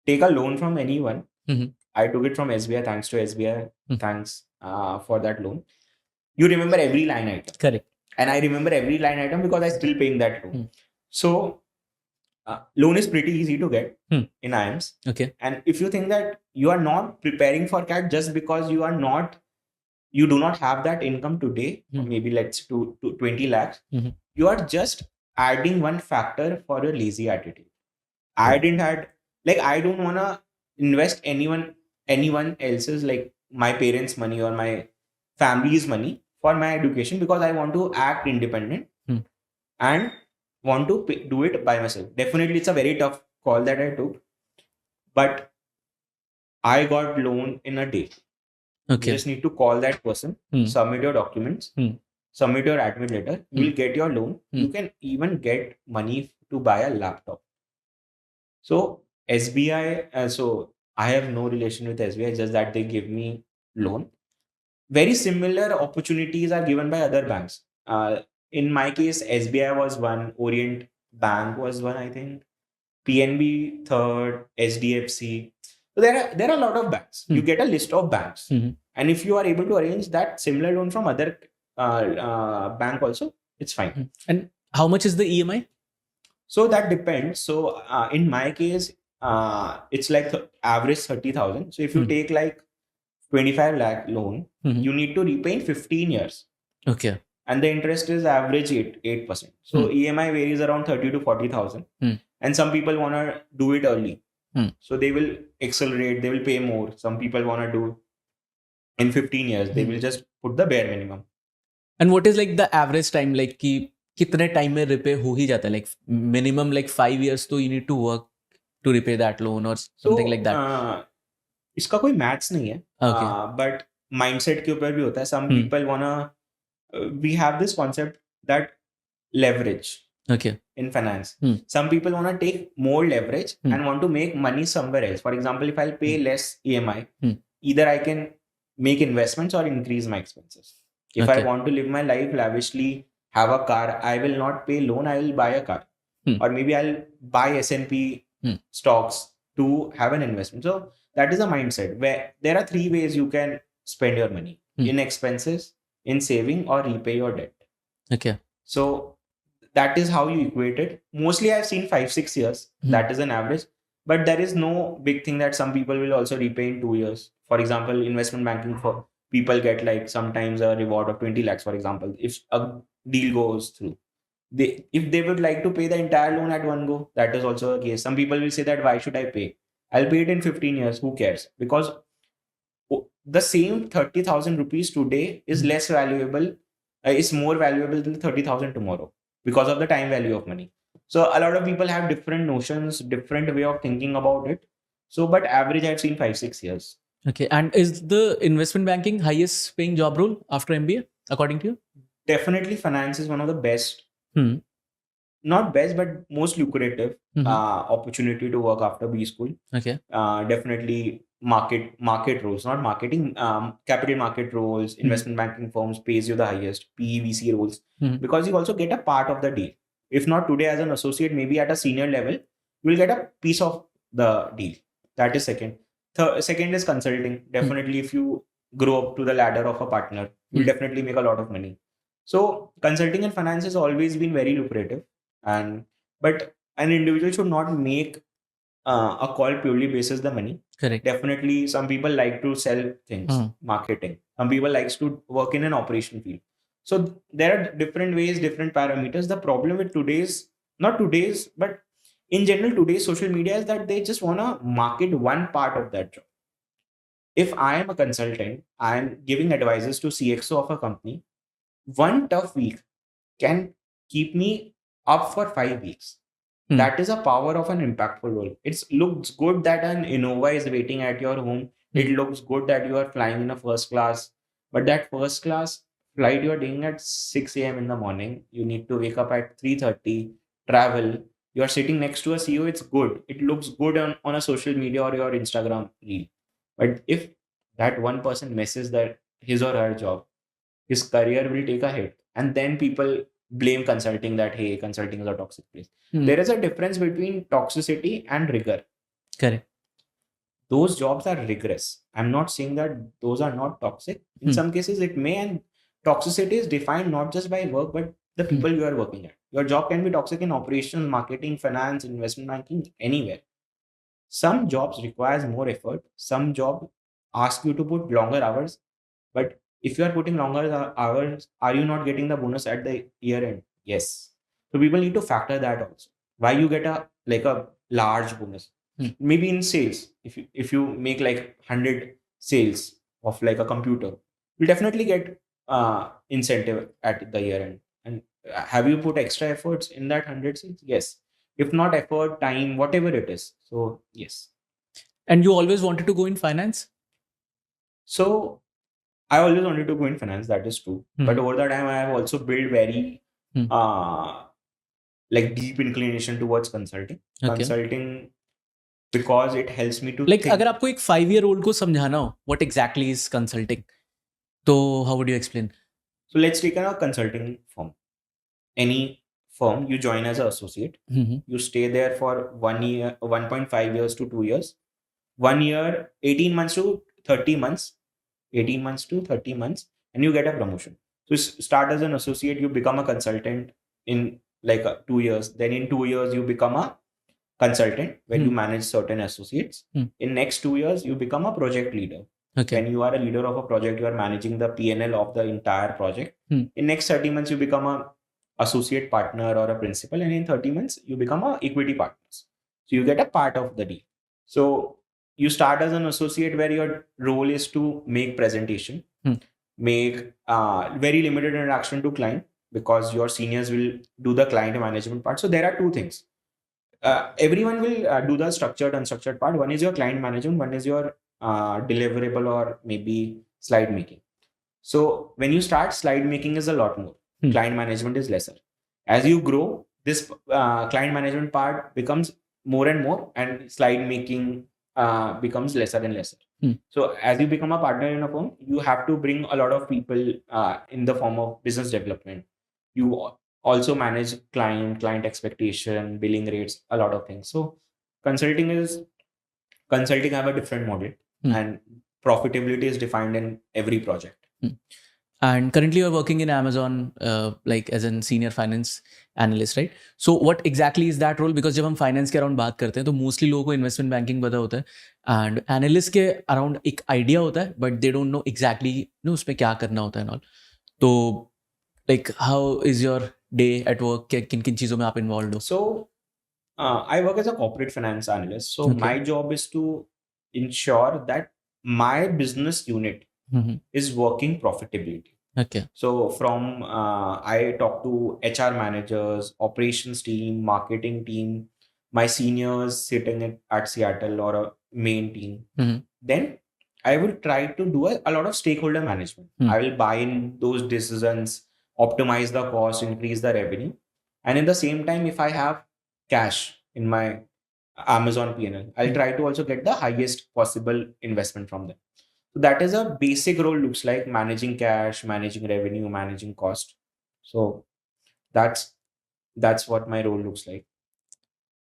take a loan from anyone, Mhm. I took it from SBI, thanks to SBI. Hmm. Thanks for that loan. You remember every line item. Correct. And I remember every line item because I'm still paying that loan. Hmm. So loan is pretty easy to get Hmm. in IIMs. Okay. And if you think that you are not preparing for CAT just because you do not have that income today, or maybe let's do 20 lakhs, Mhm. you are just adding one factor for your lazy attitude. I didn't had like I don't wanna invest anyone else's, like my parents' money or my family's money for my education because I want to act independent and want to do it by myself. Definitely, it's a very tough call that I took, but I got loan in a day. Okay. You just need to call that person, submit your documents, submit your admit letter. You will get your loan. You can even get money to buy a laptop. So SBI, so I have no relation with SBI, just that they give me loan. Very similar opportunities are given by other banks. In my case, SBI was one, Orient Bank was one, I think, PNB third, SDFC. So there are a lot of banks. You get a list of banks, and if you are able to arrange that similar loan from other bank also, it's fine. And how much is the EMI? So that depends. So in my case, it's like average 30,000. So if you take like 25 lakh loan, you need to repay in 15 years. Okay. And the interest is average 8%. So EMI varies around 30 to 40,000. And some people want to do it early. So they will accelerate, they will pay more. Some people want to do in 15 years, they will just put the bare minimum. And what is like the average time, like कि कितने time में repay हो ही जाता है, like minimum like 5 years तो you need to work to repay that loan or something like that? इसका कोई maths नहीं है, बट माइंडसेट के ऊपर भी होता है. Some people wanna we have this concept that leverage in finance. Some people want to take more leverage and want to make money somewhere else. For example, if I'll pay less EMI, either I can make investments or increase my expenses. If I want to live my life lavishly, have a car, I will not pay loan, I will buy a car. Or maybe I'll buy S&P stocks to have an investment. So that is a mindset where there are 3 ways you can spend your money: in expenses, in saving, or repay your debt. Okay. So that is how you equate it. Mostly I've seen 5-6 years. That is an average. But there is no big thing that some people will also repay in 2 years. For example, investment banking, for people get like sometimes a reward of 20 lakhs, for example, if a deal goes through. If they would like to pay the entire loan at one go, that is also a case. Some people will say that why should I pay? I'll pay it in 15 years. Who cares? Because the same 30,000 rupees today is less valuable, is more valuable than 30,000 tomorrow because of the time value of money. So a lot of people have different notions, different way of thinking about it. So, but average I've seen 5-6 years. Okay. And is the investment banking highest paying job role after MBA, according to you? Definitely finance is one of the best not best, but most lucrative opportunity to work after B school. Okay. Definitely market roles, not marketing, capital market roles, investment banking firms pays you the highest, PEVC roles, because you also get a part of the deal. If not today as an associate, maybe at a senior level, you will get a piece of the deal. That is second. Second is consulting. Definitely, if you grow up to the ladder of a partner, you'll definitely make a lot of money. So consulting and finance has always been very lucrative, but an individual should not make a call purely basis the money. Correct. Definitely, some people like to sell things, marketing. Some people likes to work in an operation field. So there are different ways, different parameters. The problem with not today's, but in general today's social media is that they just wanna market one part of that job. If I am a consultant, I am giving advices to CXO of a company. One tough week can keep me up for 5 weeks. That is a power of an impactful role. It looks good that an Innova is waiting at your home. It looks good that you are flying in a first class, but that first class flight you are doing at 6 a.m. in the morning. You need to wake up at 3:30, travel. You are sitting next to a CEO. It's good. It looks good on a social media or your Instagram reel. But if that one person misses his or her job, his career will take a hit. And then people blame consulting that, hey, consulting is a toxic place. There is a difference between toxicity and rigor. Correct. Those jobs are rigorous. I'm not saying that those are not toxic. In some cases, it may, and toxicity is defined not just by work, but the people you are working at. Your job can be toxic in operations, marketing, finance, investment banking, anywhere. Some jobs requires more effort. Some job ask you to put longer hours. But if you are putting longer hours, are you not getting the bonus at the year end? Yes. So people need to factor that also. Why you get a large bonus? Maybe in sales, if you make like 100 sales of like a computer, you definitely get incentive at the year end. And have you put extra efforts in that 100 sales? Yes. If not effort, time, whatever it is. So yes. And you always wanted to go in finance? So I always wanted to go in finance, that is true. But over the time, I have also built very deep inclination towards consulting. Okay. Consulting, because it helps me to Like think. अगर आपको एक 5-year-old को समझाना हो, what exactly is consulting? So how would you explain? So let's take a consulting firm. Any firm, you join as an associate. You stay there for 1 year, 1.5 years to 2 years. 1 year, 18 months to 30 months. 18 months to 30 months, and you get a promotion. So start as an associate, you become a consultant in like 2 years. Then in 2 years, you become a consultant where you manage certain associates. In next 2 years, you become a project leader. Okay. When you are a leader of a project, you are managing the P&L of the entire project. In next 30 months, you become a associate partner or a principal, and in 30 months, you become a equity partners. So you get a part of the deal. So you start as an associate where your role is to make presentation, make very limited interaction to client, because your seniors will do the client management part. So there are two things. Everyone will do the structured, unstructured part. One is your client management, one is your deliverable or maybe slide making. So when you start, slide making is a lot more. Client management is lesser. As you grow, this client management part becomes more and more, and slide making becomes lesser and lesser. So as you become a partner in a firm, you have to bring a lot of people in the form of business development. You also manage client expectation, billing rates, a lot of things. So consulting have a different model, and profitability is defined in every project. And currently you're working in Amazon like as a senior finance analyst, right? So what exactly is that role? Because जब हम finance के around बात करते हैं तो mostly लोगों को investment banking पता होता है, and analyst के around एक idea होता है, but they don't know exactly उस पे क्या करना होता है and all. तो like how is your day at work? किन किन चीज़ों में आप involved हो? So I work as a corporate finance analyst. So my job is to ensure that my business unit is working profitability. Okay. So from I talk to HR managers, operations team, marketing team, my seniors sitting at Seattle or a main team. Then I will try to do a lot of stakeholder management. I will buy in those decisions, optimize the cost, increase the revenue. And in the same time, if I have cash in my Amazon P&L, I'll try to also get the highest possible investment from them. So that is a basic role looks like: managing cash, managing revenue, managing cost. So that's what my role looks like.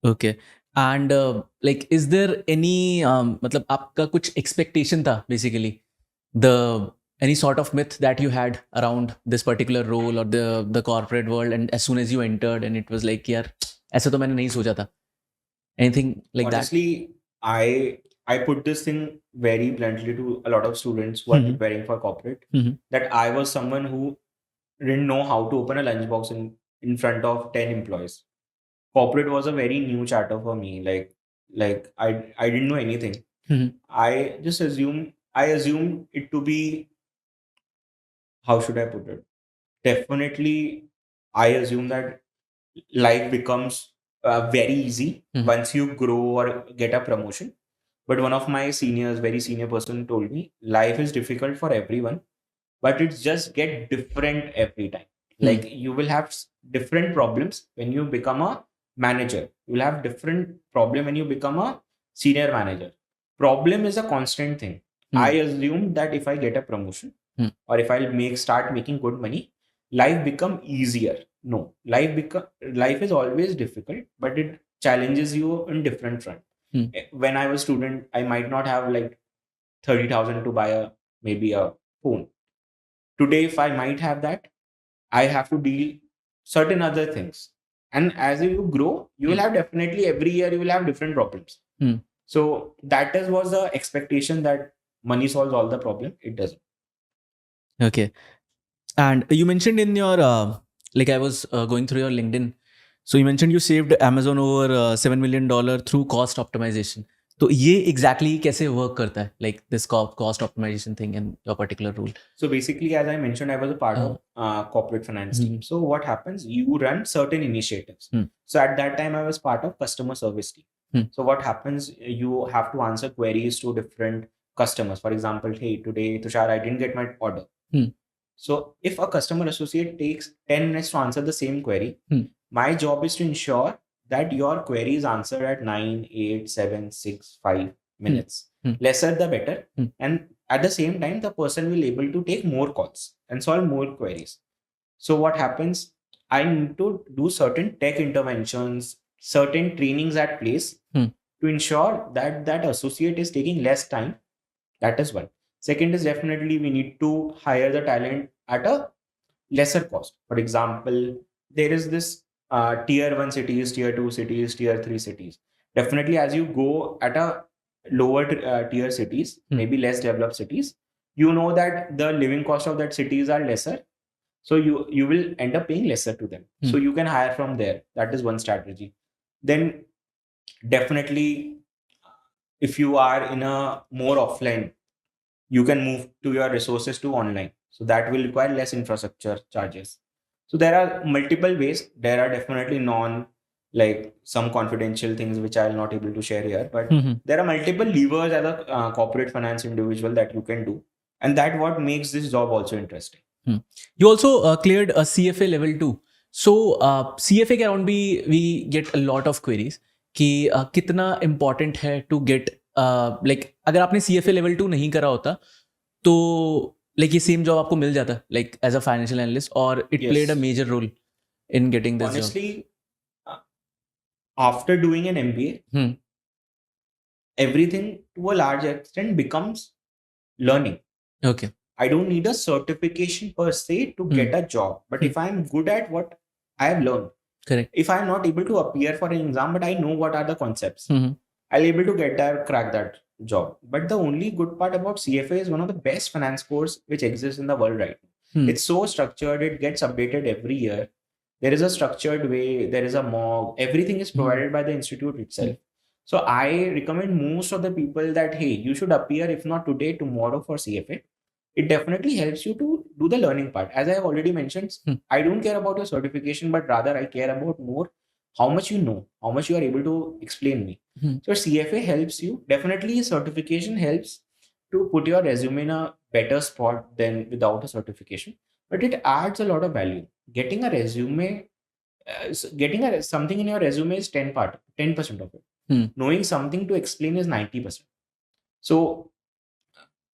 Okay. And like, is there any मतलब आपका कुछ expectation था basically, the any sort of myth that you had around this particular role or the corporate world, and as soon as you entered and it was like यार ऐसा तो मैंने नहीं सोचा था, anything like that? Honestly, I put this thing very bluntly to a lot of students who are Mhm. preparing for corporate, Mhm. that I was someone who didn't know how to open a lunchbox in front of 10 employees. Corporate was a very new chapter for me. Like I didn't know anything. Mhm. I assumed it to be, how should I put it? Definitely, I assume that life becomes very easy Mhm. once you grow or get a promotion. But one of my seniors, very senior person, told me life is difficult for everyone, but it's just get different every time. Like you will have different problems when you become a manager. You will have different problem when you become a senior manager. Problem is a constant thing. I assumed that if I get a promotion or if I'll start making good money, life become easier. No, life is always difficult, but it challenges you in different front. When I was student, I might not have like 30,000 to buy maybe a phone. Today, if I might have that, I have to deal certain other things. And as you grow, you will have definitely every year you will have different problems. So that was the expectation that money solves all the problem. It doesn't. Okay. And you mentioned in your like I was going through your LinkedIn, so you mentioned you saved Amazon over $7 million through cost optimization. तो ये exactly कैसे work करता है, like this cost optimization thing in your particular role? So basically, as I mentioned, I was a part of corporate finance team. So what happens? You run certain initiatives. So at that time, I was part of customer service team. So what happens? You have to answer queries to different customers. For example, hey, today, Tushar, I didn't get my order. So if a customer associate takes 10 minutes to answer the same query, my job is to ensure that your query is answered at 9, 8, 7, 6, 5 minutes. Lesser the better. And at the same time, the person will able to take more calls and solve more queries. So what happens? I need to do certain tech interventions, certain trainings at place to ensure that that associate is taking less time. That is one. Second is definitely we need to hire the talent at a lesser cost. For example, there is this tier 1 cities, tier 2 cities, tier 3 cities. Definitely, as you go at a lower tier cities, maybe less developed cities, you know that the living cost of that cities are lesser. So you will end up paying lesser to them. So you can hire from there. That is one strategy. Then definitely, if you are in a more offline, you can move to your resources to online. So that will require less infrastructure charges. So there are multiple ways. There are definitely like some confidential things which I will not able to share here, but there are multiple levers as a corporate finance individual that you can do, and that what makes this job also interesting. You also cleared a CFA level 2. So CFA के around भी we get a lot of queries कि कितना important है to get like अगर आपने CFA level 2 नहीं करा होता तो like ये same job आपको मिल जाता like as a financial analyst, or it Yes. played a major role in getting this job? Honestly, after doing an MBA, everything to a large extent becomes learning. Okay. I don't need a certification per se to get a job. But if I'm good at what I have learned, Correct. if I'm not able to appear for an exam, but I know what are the concepts, I'll able to get that, crack that job. But the only good part about CFA is one of the best finance course which exists in the world right now. It's so structured, it gets updated every year. There is a structured way, there is a mock, everything is provided by the institute itself. So I recommend most of the people that, hey, you should appear, if not today, tomorrow for CFA. It definitely helps you to do the learning part. As I have already mentioned, I don't care about your certification, but rather I care about more how much you know, how much you are able to explain me. So CFA helps you. Definitely certification helps to put your resume in a better spot than without a certification, but it adds a lot of value. Getting a resume getting something in your resume is 10% of it. Knowing something to explain is 90%. So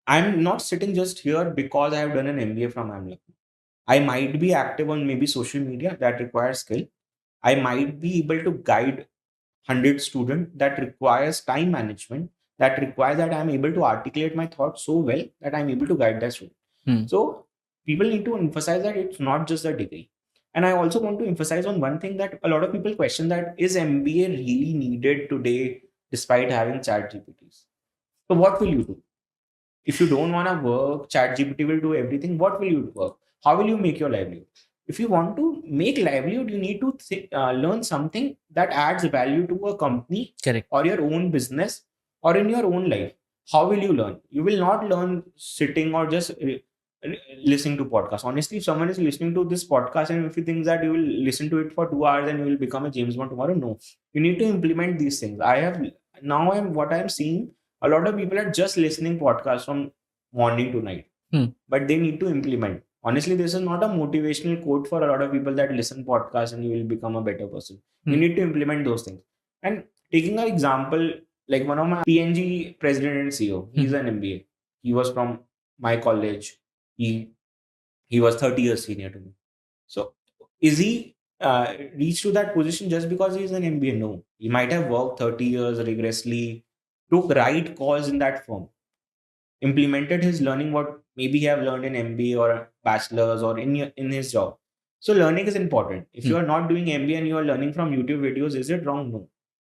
I'm not sitting just here because I have done an MBA from IIM. I might be active on maybe social media that requires skill. I might be able to guide 100 students that requires time management, that requires that I'm able to articulate my thoughts so well that I'm able to guide that student. So people need to emphasize that it's not just a degree. And I also want to emphasize on one thing that a lot of people question, that is MBA really needed today despite having chat GPTs? So what will you do? If you don't want to work, chat GPT will do everything. What will you work? How will you make your livelihood? If you want to make livelihood, you need to learn something that adds value to a company, Correct. or your own business, or in your own life. How will you learn? You will not learn sitting or just listening to podcasts. Honestly, if someone is listening to this podcast and if you think that you will listen to it for 2 hours and you will become a James Bond tomorrow, no. You need to implement these things. What I'm seeing, a lot of people are just listening podcasts from morning to night, but they need to implement. Honestly, this is not a motivational quote for a lot of people that listen podcasts and you will become a better person. You need to implement those things. And taking an example, like one of my PNG president and CEO, he's an MBA. He was from my college. He was 30 years senior to me. So is he reached to that position just because he's an MBA? No. He might have worked 30 years rigorously, took right calls in that firm, implemented his learning, what maybe he have learned in MBA or a bachelor's or in his job. So learning is important. If you are not doing MBA and you are learning from YouTube videos, is it wrong? No.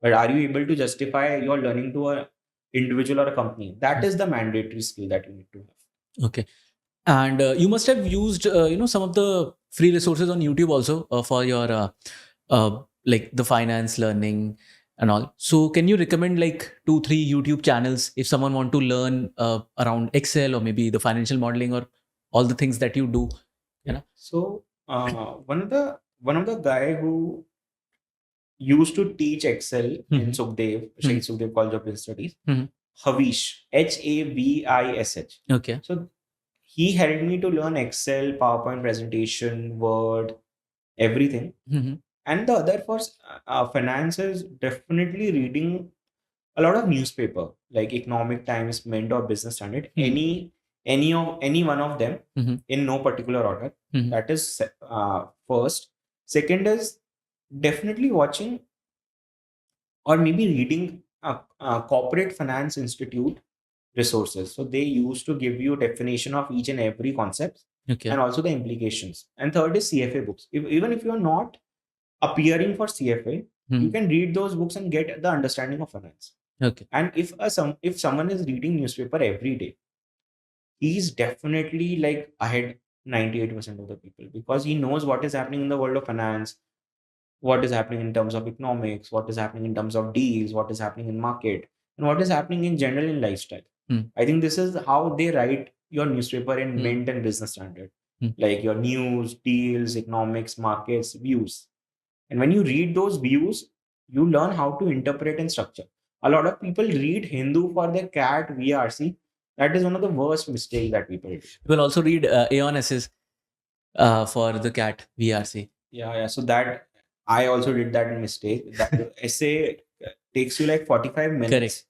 But are you able to justify your learning to a individual or a company? That is the mandatory skill that you need to have. Okay. And you must have used, some of the free resources on YouTube also for your like the finance learning and all. So can you recommend like 2-3 YouTube channels if someone want to learn around Excel or maybe the financial modeling or all the things that you do? You know? So one of the guy who used to teach Excel in Sukhdev, Shaheed Sukhdev College of Business Studies, Havish, Havish. Okay. So he helped me to learn Excel, PowerPoint presentation, Word, everything. And the other for finance is definitely reading a lot of newspaper like Economic Times, Mint, or Business Standard. Any one of them in no particular order. That is first. Second is definitely watching or maybe reading a corporate finance institute resources. So they used to give you definition of each and every concept, and also the implications. And third is CFA books. Even if you're not appearing for CFA, you can read those books and get the understanding of finance. Okay. And if someone is reading newspaper every day, he's definitely like ahead 98% of the people, because he knows what is happening in the world of finance, what is happening in terms of economics, what is happening in terms of deals, what is happening in market, and what is happening in general in lifestyle. I think this is how they write your newspaper in Mint and Business Standard, like your news, deals, economics, markets, views. And when you read those views, you learn how to interpret and structure. A lot of people read Hindu for their cat VRC. That is one of the worst mistakes that people do. People also read Aeon essays for the cat VRC. Yeah. So that I also did that mistake. That essay takes you like 45 minutes. Correct.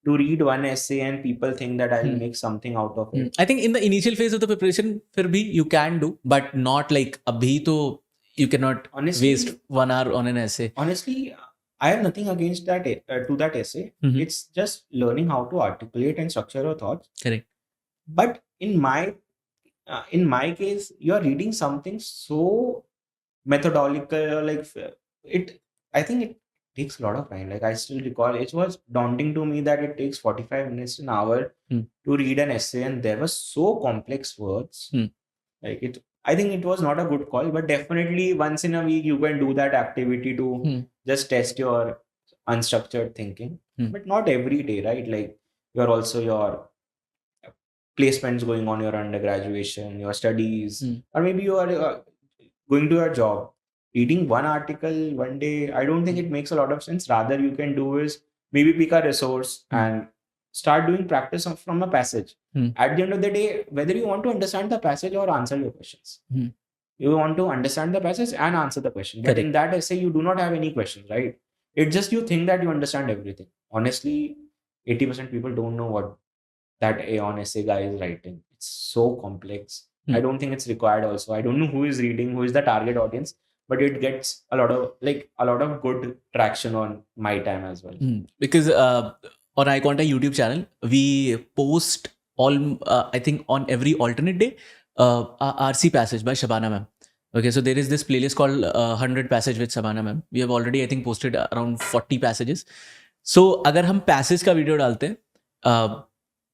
To read one essay, and people think that I will make something out of it. I think in the initial phase of the preparation, fir bhi you can do, but not like abhi to you cannot waste 1 hour on an essay. Honestly, I have nothing against that to that essay. It's just learning how to articulate and structure your thoughts. Correct. But in my case, you are reading something so methodological, like it. I think it takes a lot of time. Like I still recall, it was daunting to me that it takes 45 minutes, an hour to read an essay, and there were so complex words. Like it, I think it was not a good call, but definitely once in a week you can do that activity to just test your unstructured thinking, but not every day, right? Like you're also your placements going on, your undergraduation, your studies, or maybe you are going to your job. Reading one article one day, I don't think it makes a lot of sense. Rather, you can do is maybe pick a resource and start doing practice from a passage. At the end of the day, whether you want to understand the passage or answer your questions. You want to understand the passage and answer the question. But in that essay, you do not have any questions, right? It's just you think that you understand everything. Honestly, 80% people don't know what that Aeon essay guy is writing. It's so complex. I don't think it's required also. I don't know who is reading, who is the target audience, but it gets a lot of good traction on my time as well. Because on iQuanta YouTube channel, we post I think on every alternate day, RC passage by Shabana ma'am. Okay, so there is this playlist called 100 Passage with Shabana ma'am. We have already, I think, posted around 40 passages. So अगर हम passage का video डालते हैं,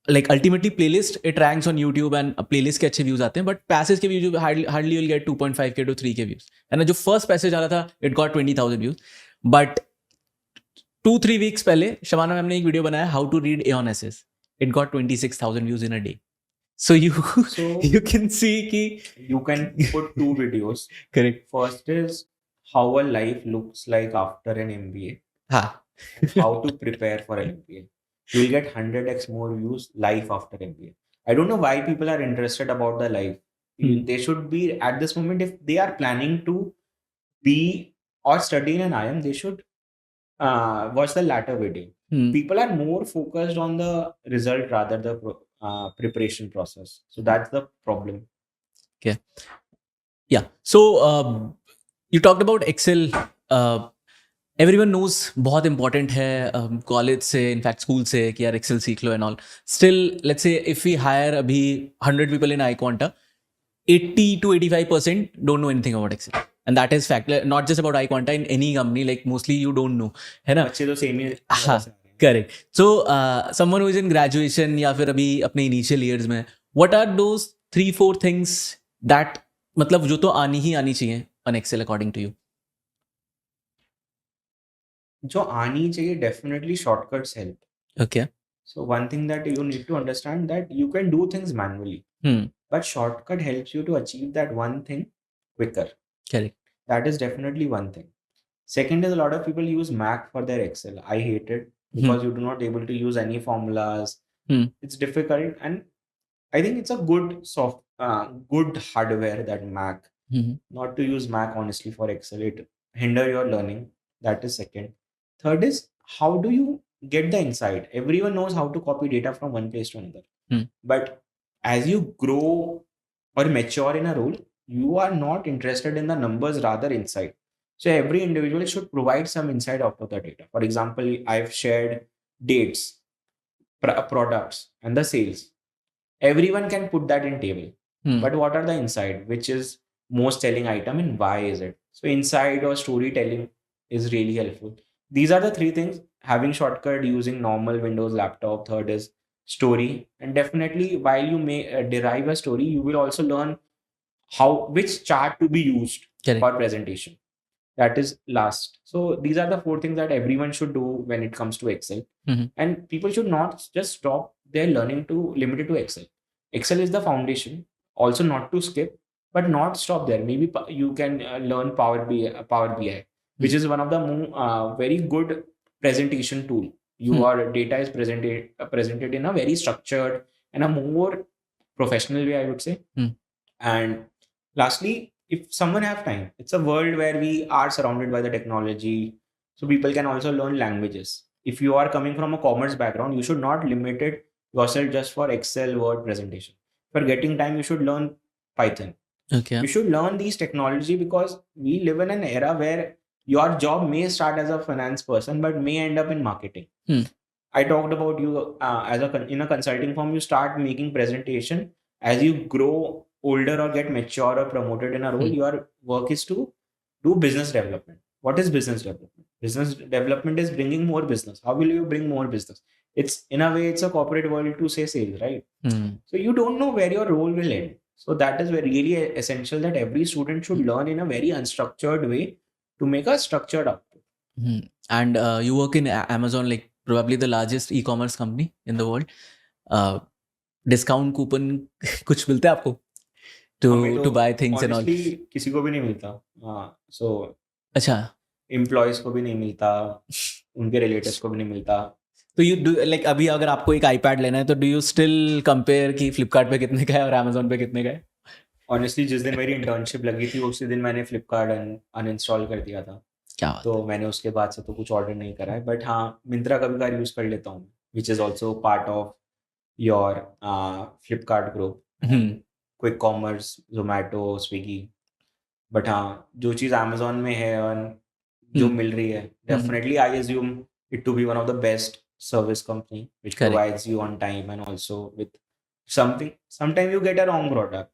like ultimately playlist it ranks on YouTube and playlist के अच्छे views आते हैं, but passage के views hardly you'll get 2.5k to 3k views. And जो first passage आ रहा था, it got 20,000 views. But 2-3 weeks पहले शबाना मैम ने एक वीडियो बनाया how to read Aeon essays. It got 26,000 views in a day. So you can see कि you can put 2 videos. Correct. First is how a life looks like after an MBA. How to prepare for an MBA. You'll get 100x more views life after MBA. I don't know why people are interested about the life. They should be at this moment, if they are planning to be or study in an IIM, they should watch the latter video. People are more focused on the result rather the preparation process. So that's the problem. Okay. Yeah. So you talked about Excel. Everyone knows बहुत important है college से, in fact school से, कि यार excel सीख लो and all. Still let's say if we hire अभी 100 people in iQuanta, 80 to 85% don't know anything about Excel. And that is fact, not just about iQuanta, in any company, like mostly you don't know, है ना? अच्छे तो same ही. हाँ, correct. So someone who is in graduation या फिर अभी अपने initial years में, what are those 3-4 things that मतलब जो तो आनी ही आनी चाहिए on Excel according to you? जो आनी चाहिए, definitely shortcuts help. Okay. So one thing that you need to understand, that you can do things manually, but shortcut helps you to achieve that one thing quicker. Correct. That is definitely one thing. Second is, a lot of people use Mac for their Excel. I hate it because you do not able to use any formulas. It's difficult, and I think it's a good good hardware, that Mac. Not to use Mac honestly for Excel. It hinder your learning. That is second. Third is, how do you get the insight? Everyone knows how to copy data from one place to another. But as you grow or mature in a role, you are not interested in the numbers, rather insight. So every individual should provide some insight out of the data. For example, I've shared dates, products, and the sales. Everyone can put that in table. But what are the insight? Which is most selling item and why is it? So insight or storytelling is really helpful. These are the 3 things. Having shortcut using normal Windows laptop. Third is story. And definitely, while you may derive a story, you will also learn which chart to be used for presentation. That is last. So these are the 4 things that everyone should do when it comes to Excel. And people should not just stop their learning to limit it to Excel. Excel is the foundation. Also not to skip, but not stop there. Maybe you can learn Power BI, which is one of the very good presentation tool. Your data is presented in a very structured and a more professional way, I would say. And lastly, if someone have time, it's a world where we are surrounded by the technology. So people can also learn languages. If you are coming from a commerce background, you should not limit it yourself just for Excel, Word presentation. For getting time, you should learn Python. Okay. You should learn these technology, because we live in an era where your job may start as a finance person, but may end up in marketing. I talked about you in a consulting firm, you start making presentation. As you grow older or get mature or promoted in a role, your work is to do business development. What is business development? Business development is bringing more business. How will you bring more business? It's in a way, it's a corporate world to say sales, right? So you don't know where your role will end. So that is really essential, that every student should learn in a very unstructured way to make a structured output. And you work in Amazon, like probably the largest e-commerce company in the world. Discount coupon कुछ मिलता है आपको to buy things and all? Honestly, किसी को भी नहीं मिलता. So अच्छा, employees को भी नहीं मिलता, उनके relatives को भी नहीं मिलता. तो you do, like अभी अगर आपको एक iPad लेना है, तो do you still compare कि Flipkart पे कितने का है और Amazon पे कितने का है? ऑनेस्टली जिस दिन मेरी इंटर्नशिप लगी थी उसी दिन मैंने फ्लिपकार्ट अनइंस्टॉल कर दिया था. क्या बात. तो मैंने उसके बाद से तो कुछ ऑर्डर नहीं करा है. बट हाँ, मिंत्रा कभी कभार यूज़ कर लेता हूँ, which is also part of your Flipkart group and quick commerce, Zomato, Swiggy. But हाँ, जो चीज़ अमेजोन में है और जो मिल रही है, definitely I assume it to be one of the best service company which Correct. provides you on time and also with sometimes you get a wrong product.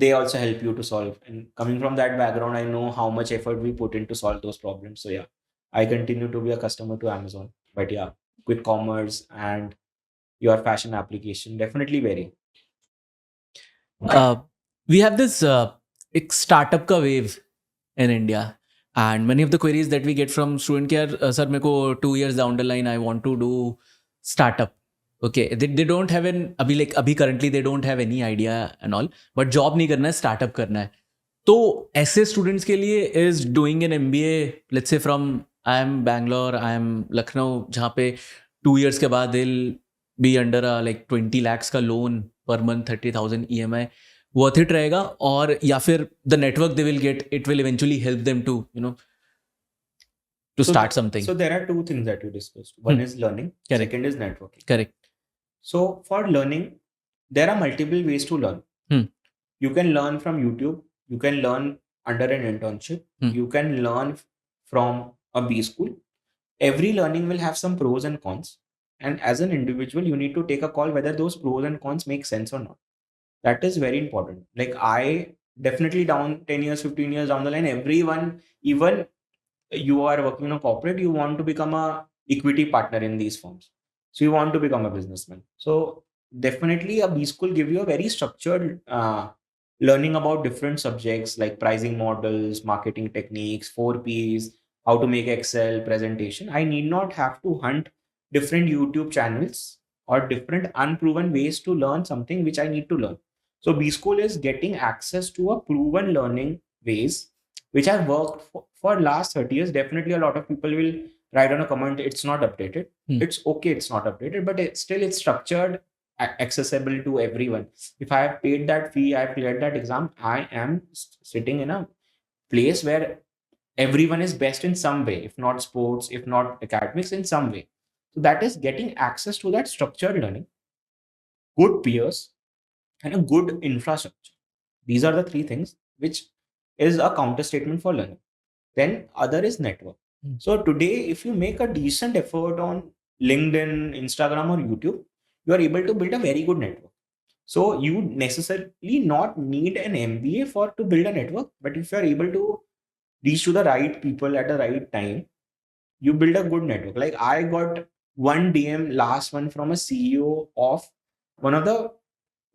They also help you to solve, and coming from that background I know how much effort we put in to solve those problems. So yeah, I continue to be a customer to Amazon. But yeah, quick commerce and your fashion application definitely vary. We have this एक startup का wave in India, and many of the queries that we get from student care, sir मेरे को 2 years down the line I want to do startup. Okay, they don't have an अभी currently they don't have any idea and all, but job नहीं करना है, startup करना है. तो ऐसे students के लिए is doing an MBA, let's say from I am Bangalore, I am Lucknow, जहाँ पे 2 years के बाद they'll be under a like 20 lakhs का loan per month, 30,000 EMI, worth it रहेगा, और या फिर the network they will get, it will eventually help them to to start something. So there are two things that you discussed. One is learning. Correct. Second is networking. Correct. So for learning, there are multiple ways to learn. You can learn from YouTube. You can learn under an internship. You can learn from a B school. Every learning will have some pros and cons. And as an individual, you need to take a call whether those pros and cons make sense or not. That is very important. Like I definitely down 10 years, 15 years down the line, everyone, even you are working in a corporate, you want to become a equity partner in these firms. So you want to become a businessman. So definitely a B school give you a very structured learning about different subjects like pricing models, marketing techniques, 4Ps, how to make Excel presentation. I need not have to hunt different YouTube channels or different unproven ways to learn something which I need to learn. So B school is getting access to a proven learning ways which have worked for last 30 years. Definitely a lot of people will write on a comment, it's not updated. It's okay, it's not updated, but it's structured, accessible to everyone. If I have paid that fee, I have cleared that exam, I am sitting in a place where everyone is best in some way, if not sports, if not academics, in some way. So that is getting access to that structured learning, good peers, and a good infrastructure. These are the three things which is a counter statement for learning. Then other is network. So today, if you make a decent effort on LinkedIn, Instagram, or YouTube, you are able to build a very good network. So you necessarily not need an MBA to build a network, but if you are able to reach to the right people at the right time, you build a good network. Like I got one DM, last one, from a CEO of one of the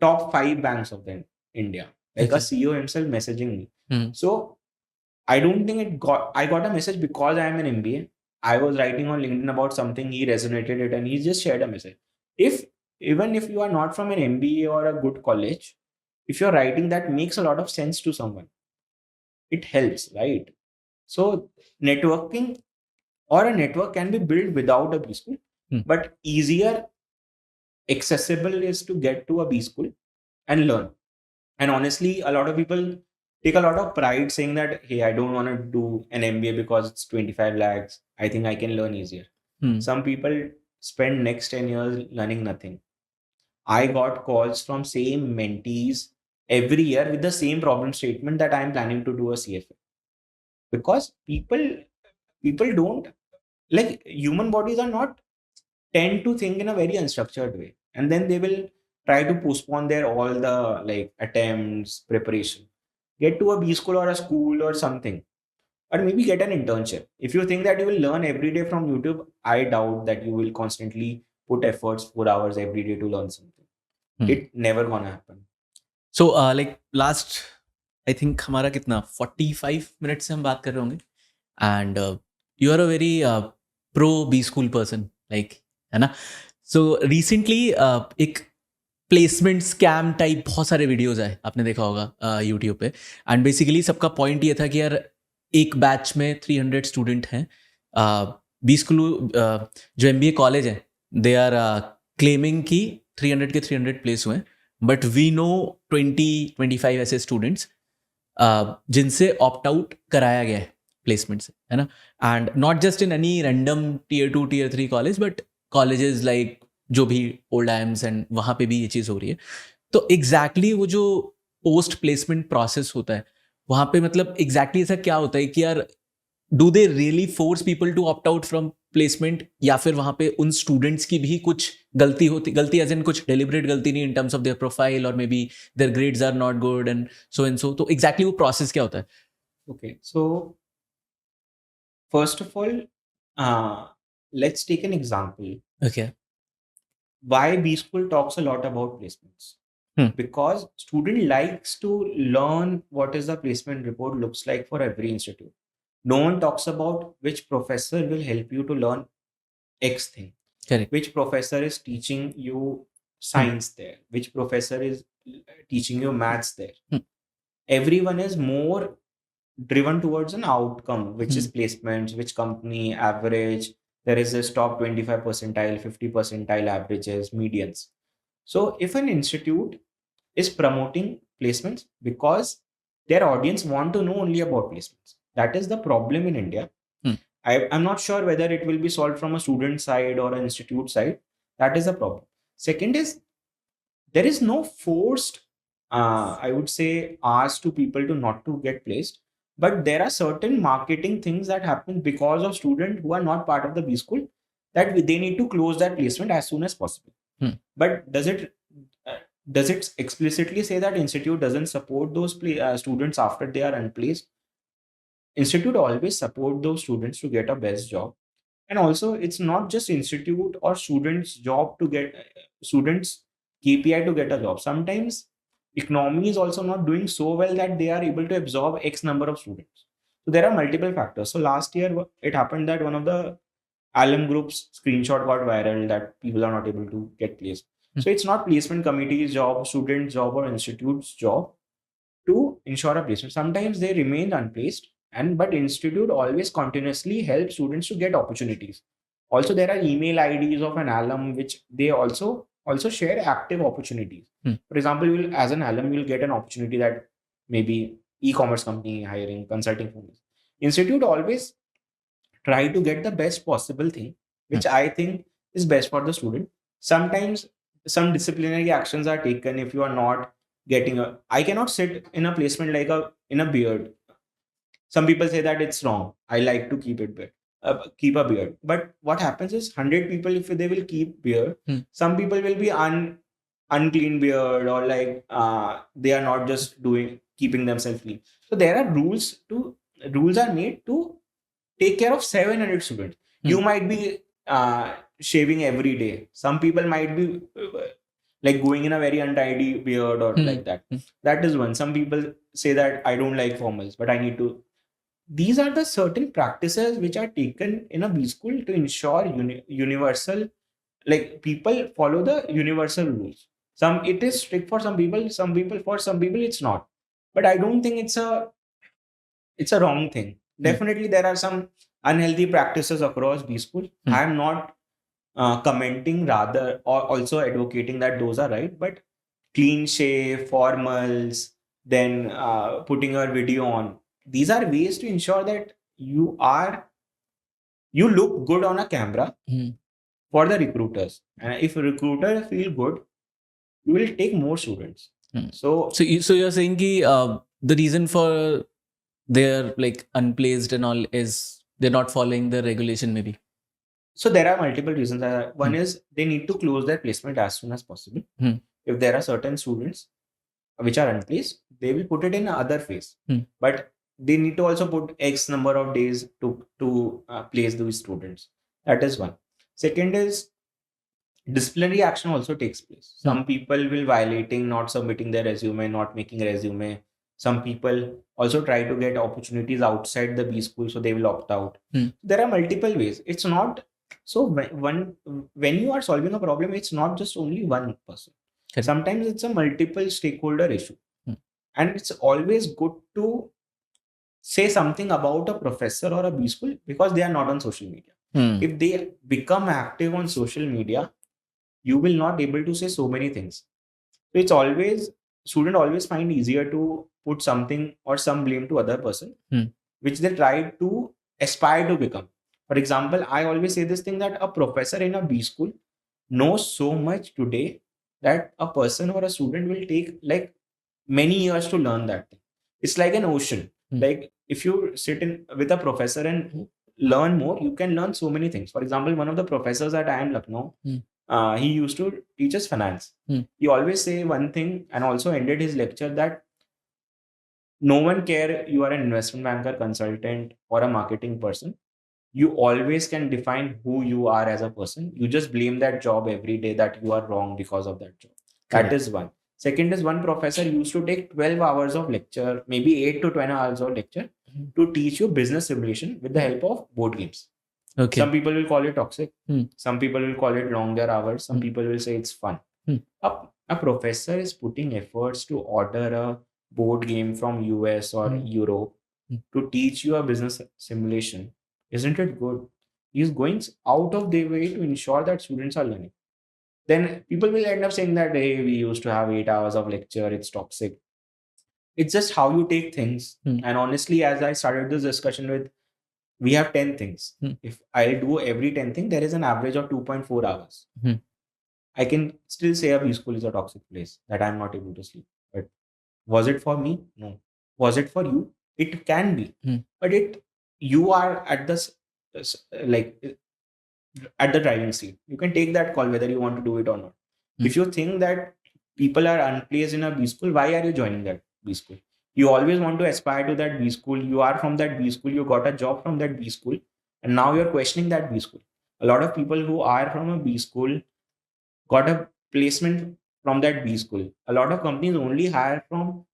top 5 banks of India, like a CEO himself messaging me. So I don't think I got a message because I am an MBA. I was writing on LinkedIn about something, he resonated it, and he just shared a message. Even if you are not from an MBA or a good college, if you're writing, that makes a lot of sense to someone. It helps, right? So networking or a network can be built without a B school, but easier accessible is to get to a B school and learn. And honestly, a lot of people take a lot of pride saying that, hey, I don't want to do an MBA because it's 25 lakhs. I think I can learn easier. Some people spend next 10 years learning nothing. I got calls from same mentees every year with the same problem statement that I'm planning to do a CFA. Because people don't, like, human bodies are not tend to think in a very unstructured way, and then they will try to postpone their all the like attempts, preparation, get to a B school or a school or something, or maybe get an internship. If you think that you will learn every day from YouTube, I doubt that you will constantly put efforts 4 hours every day to learn something. It never gonna happen. So like last I think हमारा कितना 45 minutes से हम बात कर रहे होंगे, and you are a very pro B school person, like, है ना? So recently एक प्लेसमेंट स्कैम टाइप बहुत सारे वीडियोस आए, आपने देखा होगा यूट्यूब पे, एंड बेसिकली सबका पॉइंट ये था कि यार एक बैच में 300 स्टूडेंट हैं, बी स्कूल जो MBA कॉलेज है, दे आर क्लेमिंग कि 300 के 300 प्लेस हुए हैं, बट वी नो 20-25 ऐसे स्टूडेंट्स जिनसे ऑप्ट आउट कराया गया है प्लेसमेंट से, है ना. And not just in any random tier 2 tier 3 college, but colleges like जो भी ओल्ड IIMs एंड वहाँ पे भी ये चीज़ हो रही है. तो एग्जैक्टली वो जो पोस्ट प्लेसमेंट प्रोसेस होता है वहाँ पे मतलब एग्जैक्टली ऐसा क्या होता है कि यार do they really force people to opt out from placement, या फिर वहाँ पे उन स्टूडेंट्स की भी कुछ गलती एज इन कुछ डेलिबरेट गलती नहीं in terms of their profile, और maybe their grades are not good and so and so. तो एग्जैक्टली वो प्रोसेस क्या होता है? Okay, so first of all, let's take an example. Okay. Why B School talks a lot about placements? Because student likes to learn what is the placement report looks like for every institute. No one talks about which professor will help you to learn X thing. Correct. Which professor is teaching you science there? Which professor is teaching you maths there? Everyone is more driven towards an outcome, which is placements, which company, average. There is this top 25 percentile, 50 percentile averages, medians. So if an institute is promoting placements because their audience want to know only about placements, that is the problem in India. I'm not sure whether it will be solved from a student side or an institute side. That is the problem. Second is, there is no forced, I would say, ask to people to not to get placed. But there are certain marketing things that happen because of students who are not part of the B school, that they need to close that placement as soon as possible. But does it explicitly say that institute doesn't support those students after they are unplaced? Institute always support those students to get a best job. And also, it's not just institute or students' job to get students' KPI to get a job. Sometimes economy is also not doing so well that they are able to absorb X number of students. So there are multiple factors. So last year, it happened that one of the IIM groups screenshot got viral that people are not able to get placed. So it's not placement committee's job, student's job, or institute's job to ensure a placement. Sometimes they remain unplaced, but institute always continuously help students to get opportunities. Also, there are email IDs of an alum which they also share active opportunities. For example, as an alum, you'll get an opportunity that maybe e-commerce company hiring, consulting firms. Institute always try to get the best possible thing, which I think is best for the student. Sometimes some disciplinary actions are taken if you are not getting a. I cannot sit in a placement like in a beard. Some people say that it's wrong. I like to keep keep a beard. But what happens is 100 people, if they will keep beard, some people will be unclean beard, or like they are not just keeping themselves clean. So there are rules are made to take care of 700 students. You might be shaving every day. Some people might be like going in a very untidy beard or like that. That is one. Some people say that I don't like formals, but I need to. These are the certain practices which are taken in a B school to ensure universal, like people follow the universal rules. It is strict for some people, for some people it's not. But I don't think it's a wrong thing. Definitely there are some unhealthy practices across B school. I am not commenting, rather, or also advocating that those are right, but clean shave, formals, then putting your video on. These are ways to ensure that you look good on a camera for the recruiters. And if recruiters feel good, you will take more students. So you're saying that the reason for they're like unplaced and all is they're not following the regulation, maybe. So there are multiple reasons. One is they need to close their placement as soon as possible. If there are certain students which are unplaced, they will put it in another phase. But they need to also put X number of days to place those students. That is one. Second is disciplinary action also takes place. Some people will violating, not submitting their resume, not making a resume. Some people also try to get opportunities outside the B school, so they will opt out. There are multiple ways. It's not so when you are solving a problem, it's not just only one person. Correct. Sometimes it's a multiple stakeholder issue, and it's always good to say something about a professor or a B school because they are not on social media. If they become active on social media, you will not able to say so many things. So it's always, student always find easier to put something or some blame to other person, which they try to aspire to become. For example, I always say this thing that a professor in a B school knows so much today that a person or a student will take like many years to learn that thing. It's like an ocean. Like if you sit in with a professor and learn more, you can learn so many things. For example, one of the professors at IIM Lucknow, he used to teach us finance. He always say one thing and also ended his lecture that no one care you are an investment banker, consultant, or a marketing person. You always can define who you are as a person. You just blame that job every day that you are wrong because of that job. Correct. That is one. Second is one professor used to take 12 hours of lecture, maybe 8 to 10 hours of lecture to teach you business simulation with the help of board games. Okay. Some people will call it toxic. Some people will call it longer hours. Some people will say it's fun. A professor is putting efforts to order a board game from US or Europe to teach you a business simulation. Isn't it good? He's going out of their way to ensure that students are learning. Then people will end up saying that, hey, we used to have 8 hours of lecture, it's toxic. It's just how you take things. And honestly, as I started this discussion with, we have 10 things. If I do every 10 thing, there is an average of 2.4 hours. I can still say a B school is a toxic place that I'm not able to sleep. But was it for me? No. Was it for you? It can be. But you are at the like at the driving seat. You can take that call whether you want to do it or not. If you think that people are unplaced in a B school, why are you joining that B school? You always want to aspire to that B school. You are from that B school. You got a job from that B school. And now you're questioning that B school. A lot of people who are from a B school got a placement from that B school. A lot of companies only hire from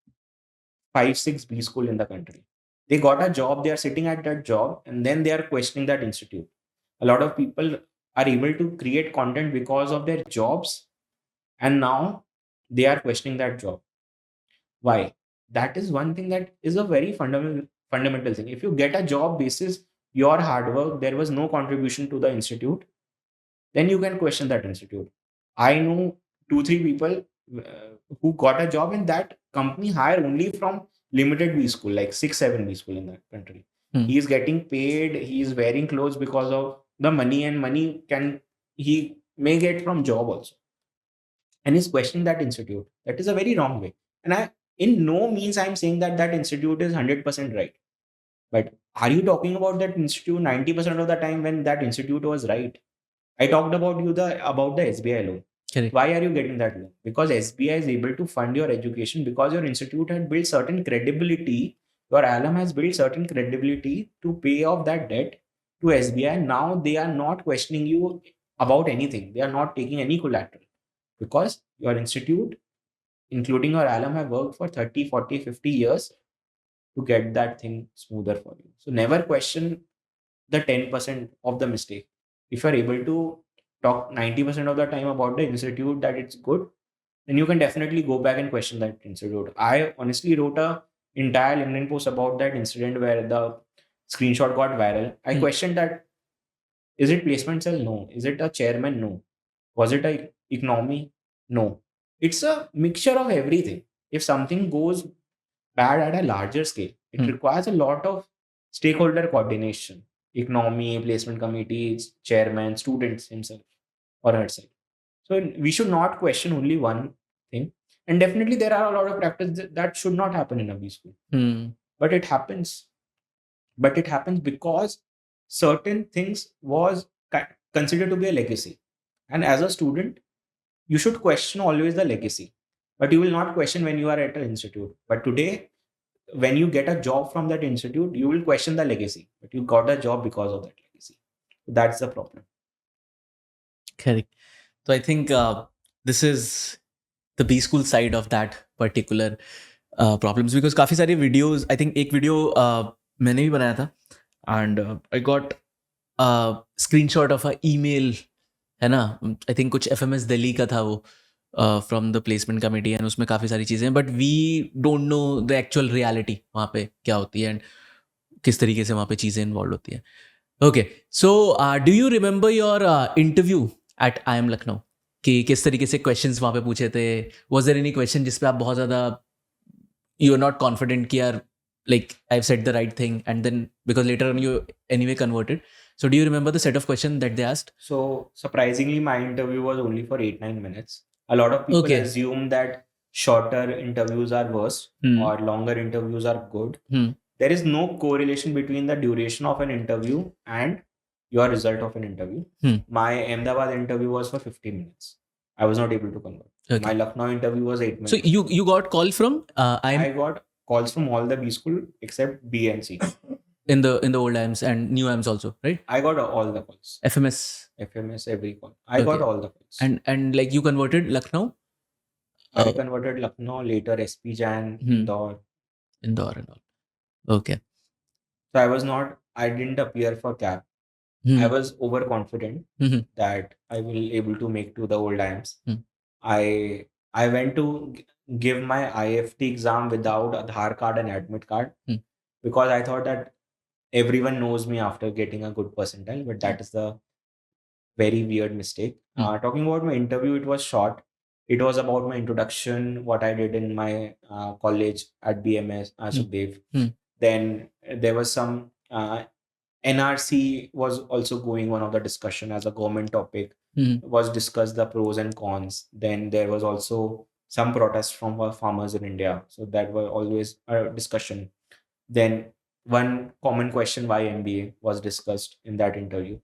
5, 6 B school in the country. They got a job, they are sitting at that job, and then they are questioning that institute. A lot of people are able to create content because of their jobs, and now they are questioning that job. Why? That is one thing that is a very fundamental thing. If you get a job basis your hard work, there was no contribution to the institute, then you can question that institute. I know 2, 3 people who got a job in that company hire only from limited B school, like 6, 7 B school in that country. He is getting paid, he is wearing clothes because of the money, and money he may get from job also. And he's questioning that institute. That is a very wrong way. And in no means I'm saying that that institute is 100% right. But are you talking about that institute 90% of the time when that institute was right? I talked about about the SBI loan. Correct. Why are you getting that loan? Because SBI is able to fund your education because your institute had built certain credibility. Your alum has built certain credibility to pay off that debt to SBI. Now they are not questioning you about anything. They are not taking any collateral because your institute, including your alum, have worked for 30, 40, 50 years to get that thing smoother for you. So never question the 10% of the mistake. If you're able to talk 90% of the time about the institute that it's good, then you can definitely go back and question that institute. I honestly wrote a entire LinkedIn post about that incident where the screenshot got viral. I questioned that, is it placement cell? No. Is it a chairman? No. Was it a economy? No. It's a mixture of everything. If something goes bad at a larger scale, it requires a lot of stakeholder coordination, economy, placement committees, chairman, students himself or herself. So we should not question only one thing. And definitely there are a lot of practices that should not happen in a B school. But it happens. But it happens because certain things was considered to be a legacy. And as a student, you should question always the legacy. But you will not question when you are at an institute. But today, when you get a job from that institute, you will question the legacy, but you got a job because of that legacy. That's the problem. Correct. So I think this is the B school side of that particular problems, because काफी सारी videos, I think एक video मैंने भी बनाया था, and I got a screenshot of a email, है ना, I think कुछ FMS दिल्ली का था वो, from the placement committee, and उसमें काफ़ी सारी चीज़ें हैं, but we don't know the actual reality वहाँ पे क्या होती है and किस तरीके से वहाँ पे चीज़ें involved होती हैं. Okay, so do you remember your interview at IIM Lucknow? कि किस तरीके से क्वेश्चंस वहाँ पे पूछे थे? वाज देयर एनी क्वेश्चन जिस पे आप बहुत ज़्यादा यू आर नॉट कॉन्फिडेंट कि यार like I've said the right thing, and then because later on you anyway converted. So do you remember the set of questions that they asked? So surprisingly, my interview was only for 8-9 minutes. A lot of people Okay. assume that shorter interviews are worse or longer interviews are good. There is no correlation between the duration of an interview and your result of an interview. My Ahmedabad interview was for 50 minutes. I was not able to convert. Okay. My Lucknow interview was 8 So minutes. you got call from I got calls from all the B school except B and C. in the old IIMs and new IIMs also, right? I got all the calls. FMS. FMS, every call. I got Okay. all the calls. And like you converted Lucknow, I converted Lucknow, later SP Jan, Indore. Indore and all. Okay. So I didn't appear for CAP. I was overconfident that I will able to make to the old IIMs. I went to give my IFT exam without Aadhaar card and admit card because I thought that everyone knows me after getting a good percentile, but that is the very weird mistake. Talking about my interview, it was short. It was about my introduction, what I did in my college at BMS, Sukhdev. Then there was some NRC was also going one of the discussion as a government topic. Was discussed the pros and cons. Then there was also some protests from farmers in India. So that was always a discussion. Then one common question, why MBA, was discussed in that interview.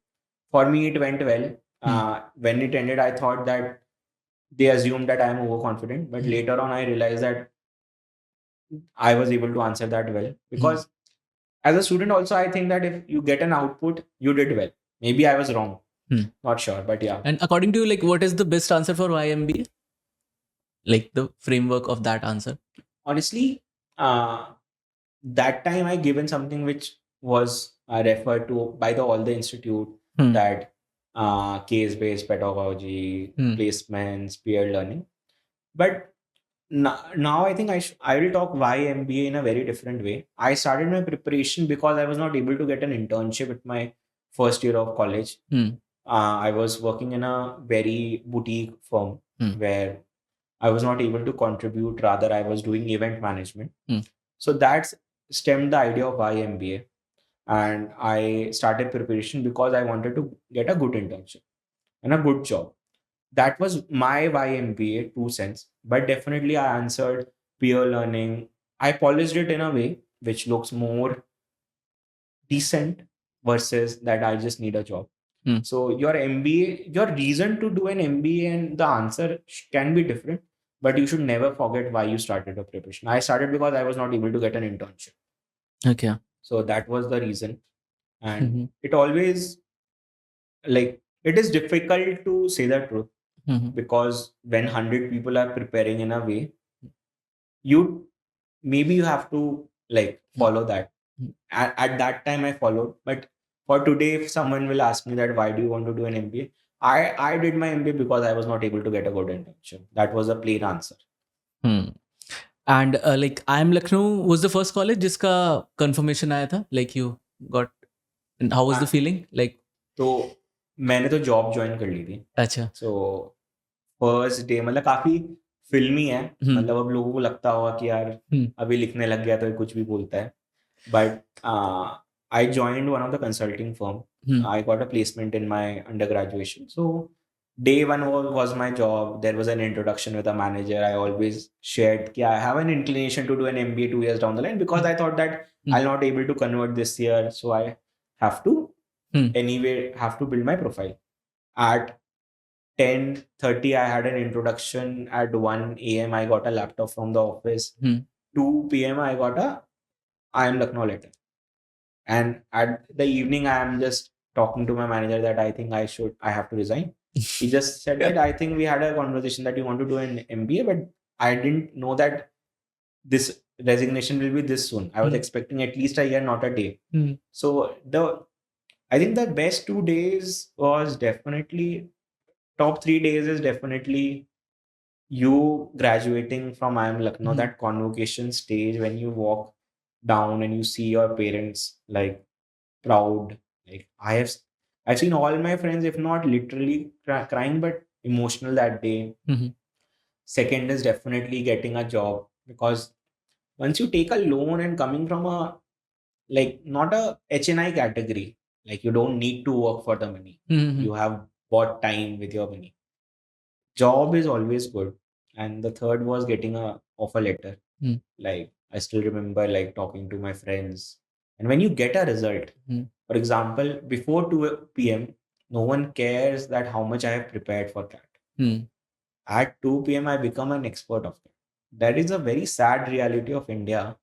For me, it went well. When it ended, I thought that they assumed that I am overconfident, but later on, I realized that I was able to answer that well because as a student, also, I think that if you get an output, you did well. Maybe I was wrong. Not sure, but yeah. And according to you, like, what is the best answer for why MBA? Like the framework of that answer? Honestly, that time I given something which was referred to by all the institute that case-based pedagogy, placements, peer learning. But now I think I will talk why MBA in a very different way. I started my preparation because I was not able to get an internship at my first year of college. I was working in a very boutique firm where I was not able to contribute. Rather, I was doing event management. So that's stemmed the idea of why MBA. And I started preparation because I wanted to get a good internship and a good job. That was my why MBA, 2 cents. But definitely I answered peer learning. I polished it in a way which looks more decent versus that I just need a job. So your MBA, your reason to do an MBA and the answer can be different, but you should never forget why you started your preparation. I started because I was not able to get an internship. Okay. So that was the reason. And it always, like, it is difficult to say the truth because when 100 people are preparing in a way, maybe you have to like follow that. At that time I followed, but for today, if someone will ask me that why do you want to do an MBA, I did my MBA because I was not able to get a good internship. That was a plain answer. And like IIM Lucknow was the first college जिसका confirmation आया था, like you got, and how was the feeling like? तो मैंने तो job join कर ली थी. अच्छा. So first day मतलब काफी फिल्मी है. मतलब अब लोगों को लगता होगा कि यार अभी लिखने लग गया तो कुछ भी बोलता है. But I joined one of the consulting firm. I got a placement in my undergraduation. So day one was my job. There was an introduction with a manager. I always shared that I have an inclination to do an MBA 2 years down the line because I thought that I'll not able to convert this year. So I have to anyway have to build my profile. At 10:30, I had an introduction. At 1 a.m., I got a laptop from the office. 2 p.m., I got a IIM Lucknow letter. And at the evening, I am just talking to my manager that I think I have to resign. He just said that I think we had a conversation that you want to do an MBA, but I didn't know that this resignation will be this soon. I was expecting at least a year, not a day. So I think the best 2 days was definitely, top 3 days is definitely you graduating from IIM Lucknow, that convocation stage when you walk down and you see your parents like proud. Like I've seen all my friends, if not literally crying, but emotional that day. Second is definitely getting a job, because once you take a loan and coming from a, like, not a HNI category, like you don't need to work for the money. You have bought time with your money. Job is always good. And the third was getting a offer letter. Like I still remember like talking to my friends. And when you get a result, for example, before 2 p.m., no one cares that how much I have prepared for that. At 2 p.m., I become an expert of that. That is a very sad reality of India,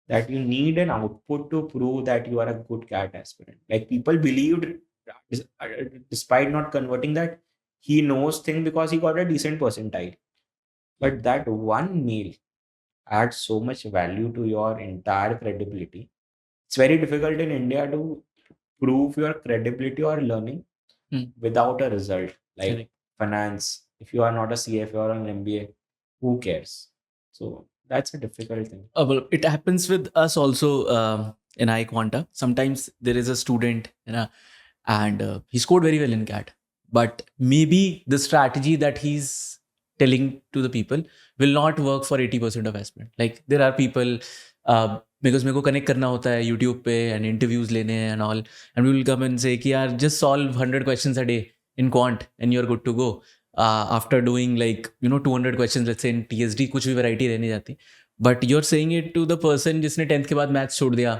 that you need an output to prove that you are a good CAT aspirant. Like people believed, despite not converting, that he knows things because he got a decent percentile. But that one mail adds so much value to your entire credibility. It's very difficult in India to prove your credibility or learning without a result. Like Correct. finance, if you are not a CFA or an MBA, who cares? So that's a difficult thing. Well, it happens with us also in iQuanta. Sometimes there is a student, and he scored very well in CAT, but maybe the strategy that he's telling to the people will not work for 80% of aspirant. Like there are people, because मेरे को connect करना होता है YouTube पे and interviews लेने हैं and all, and we will come and say कि यार just solve 100 questions a day in quant and you're good to go. After doing like 200 questions let's say in TSD, कुछ भी variety रहने जाती. But you're saying it to the person जिसने 10th के बाद maths छोड़ दिया,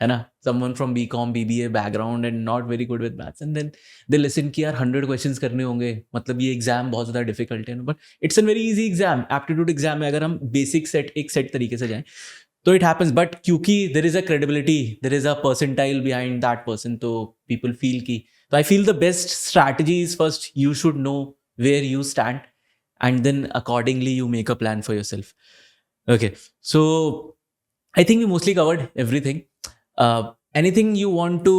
है ना, someone from BCom BBA background and not very good with maths, and then they listen कि यार 100 questions करने होंगे, मतलब ये एग्जाम बहुत ज़्यादा डिफिकल्ट है. But it's an very easy exam. Aptitude exam में अगर हम बेसिक सेट एक सेट तरीके से जाएं तो इट हैपन्स. बट क्योंकि there is a credibility, there is a percentile behind that person, तो पीपल फील की. तो I feel the best strategy is first you should know where you stand and then accordingly you make a plan for yourself. Okay, so I think we mostly covered everything. Anything you want to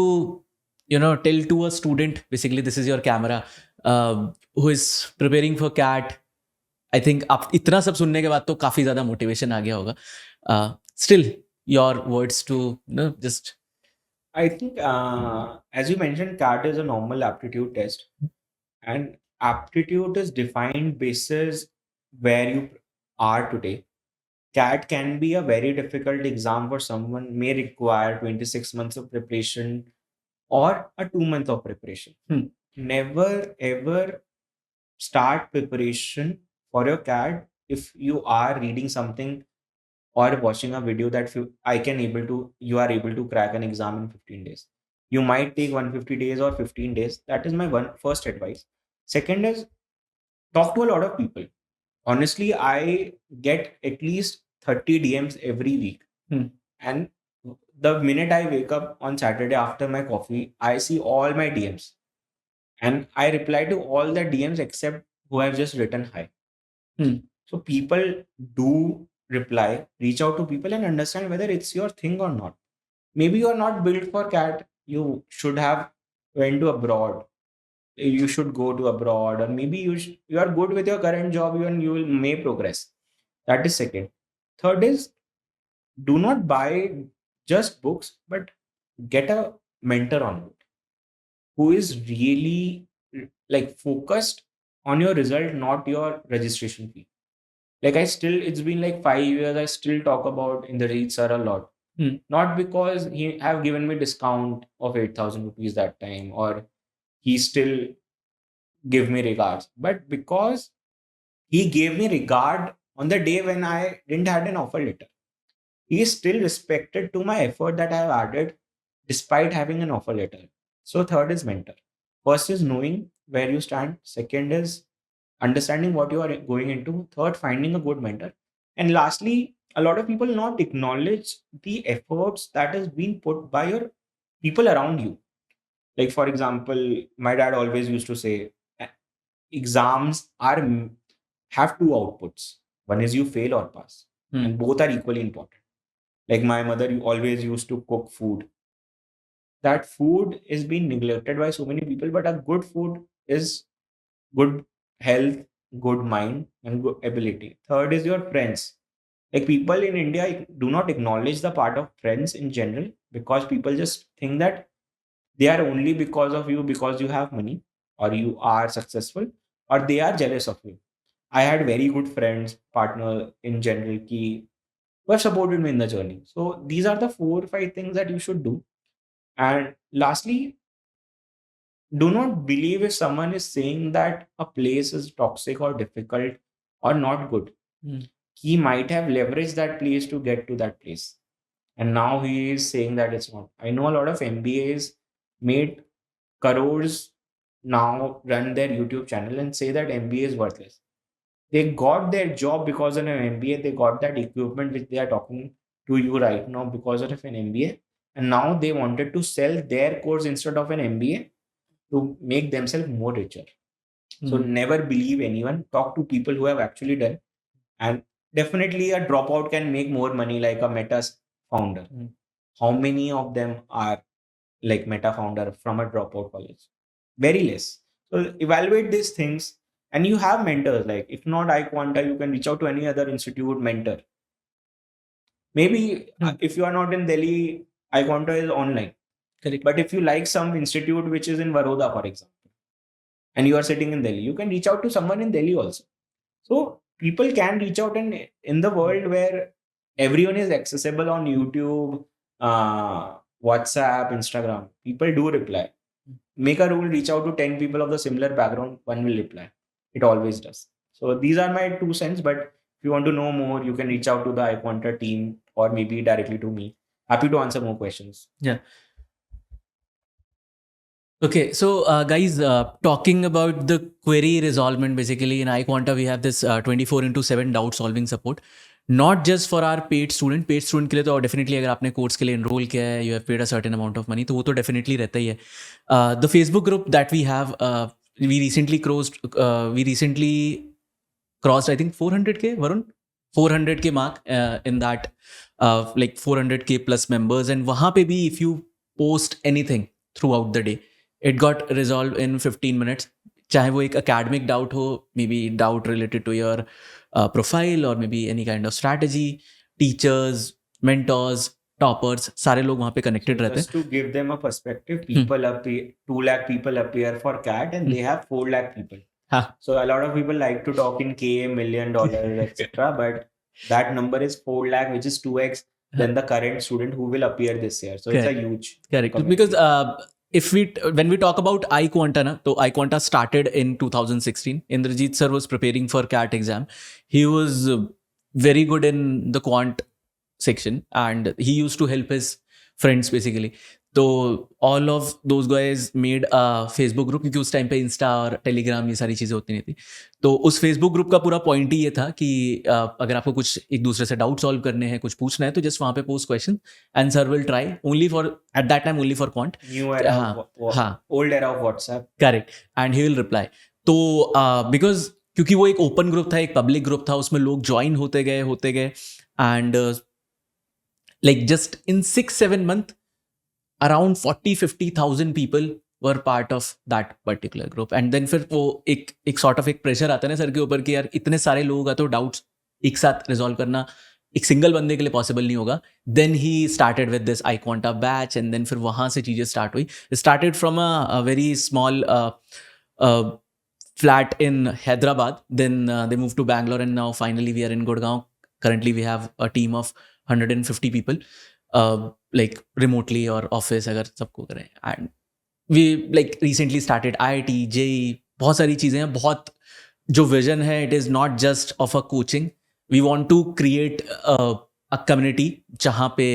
tell to a student? Basically this is your camera, who is preparing for CAT. I think आप इतना सब सुनने के बाद तो काफी ज्यादा motivation आ गया होगा. Still your words to just. I think, as you mentioned, CAT is a normal aptitude test, and aptitude is defined basis where you are today. CAT can be a very difficult exam for someone, may require 26 months of preparation or a 2 month of preparation. Never ever start preparation for your CAT if you are reading something or watching a video that you are able to crack an exam in 15 days. You might take 150 days or 15 days. That is my first advice. Second is, talk to a lot of people. Honestly, I get at least 30 DMs every week. And the minute I wake up on Saturday after my coffee, I see all my DMs. And I reply to all the DMs except who have just written hi. So people do reply, reach out to people and understand whether it's your thing or not. Maybe you are not built for CAT. You should have went to abroad. You should go to abroad, or maybe you are good with your current job, and you may progress. That is second. Third is, do not buy just books, but get a mentor on board who is really like focused on your result, not your registration fee. Like it's been like 5 years, I still talk about Indrajit sir a lot. Not because he have given me discount of 8,000 rupees that time, or he still give me regards, but because he gave me regard on the day when I didn't had an offer letter. He is still respected to my effort that I have added despite having an offer letter. So third is mentor. First is knowing where you stand. Second is understanding what you are going into. Third, finding a good mentor. And lastly, a lot of people not acknowledge the efforts that has been put by your people around you. Like for example, my dad always used to say, exams have two outputs. One is you fail or pass, and both are equally important. Like my mother always used to cook food. That food is being neglected by so many people, but a good food is good health, good mind, and good ability. Third is your friends. Like people in India do not acknowledge the part of friends in general, because people just think that they are only because of you, because you have money or you are successful. or they are jealous of you. I had very good friends, partner in general, who have supported me in the journey. So these are the 4 or 5 things that you should do. And lastly, do not believe if someone is saying that a place is toxic or difficult or not good. He might have leveraged that place to get to that place. And now he is saying that it's not. I know a lot of MBAs made crores now run their YouTube channel and say that MBA is worthless. They got their job because of an MBA. They got that equipment which they are talking to you right now because of an MBA. And now they wanted to sell their course instead of an MBA to make themselves more richer. So never believe anyone. Talk to people who have actually done. And definitely a dropout can make more money like a Meta's founder. How many of them are like Meta founder from a dropout college? Very less. So evaluate these things. And you have mentors. Like if not iQuanta, you can reach out to any other institute mentor. Maybe if you are not in Delhi, iQuanta is online. Correct. But if you like some institute which is in Baroda, for example, and you are sitting in Delhi, you can reach out to someone in Delhi also. So people can reach out, and in the world where everyone is accessible on YouTube, WhatsApp, Instagram, people do reply. Make a rule, reach out to 10 people of the similar background, one will reply. It always does. So these are my 2 cents, but if you want to know more, you can reach out to the iQuanta team or maybe directly to me. Happy to answer more questions. Yeah. Okay, so guys, talking about the query resolvement, basically in iQuanta, we have this 24/7 doubt solving support. Not just for our paid student के लिए तो definitely अगर आपने course के लिए enroll किया है, you have paid a certain amount of money, तो वो तो definitely रहता ही है. The Facebook group that we have, we recently crossed I think 400K, Varun? 400K mark in that, like 400K plus members, and वहाँ पे भी if you post anything throughout the day, it got resolved in 15 minutes. चाहे वो एक academic doubt हो, maybe doubt related to your profile or maybe any kind of strategy, teachers, mentors, toppers, सारे लोग वहाँ पे connected रहते हैं. Just to give them a perspective, people appear, 2 lakh people appear for CAT and they have 4 lakh people. So a lot of people like to talk in K, $1 million, etc. But that number is 4 lakh, which is 2x than the current student who will appear this year. So it's a huge. Correct. Because when we talk about iQuanta, so iQuanta started in 2016. Indrajit sir was preparing for CAT exam. He was very good in the quant section and he used to help his friends basically. तो all of those guys made a Facebook group, क्योंकि उस time पे Insta और Telegram ये सारी चीज़ें होती नहीं थी. तो उस Facebook ग्रुप का पूरा पॉइंट ही ये था कि अगर आपको कुछ एक दूसरे से डाउट सॉल्व करने हैं, कुछ पूछना है, तो जस्ट वहाँ पे post question and sir will try only for at that time only for quant. हाँ, old era of WhatsApp. Correct. And he will reply. तो बिकॉज क्योंकि वो एक ओपन ग्रुप था, एक पब्लिक ग्रुप था, उसमें लोग ज्वाइन होते गए and like just in 6-7 months, around 40,000-50,000 people were part of that particular group. And then फिर वो एक sort of एक pressure आता है ना सर के ऊपर कि यार इतने सारे लोगों का तो doubts एक साथ resolve करना एक single बंदे के लिए possible नहीं होगा. Then he started with this iQuanta batch and then फिर वहाँ से चीज़ें start हुई. It started from a very small flat in Hyderabad. Then they moved to Bangalore and now finally we are in Gurgaon. Currently we have a team of 150 people, like remotely or office अगर सबको करें. And we like recently started IIT, JEE, बहुत सारी चीज़ें हैं. बहुत जो vision है, it is not just of a coaching. We want to create a community जहाँ पे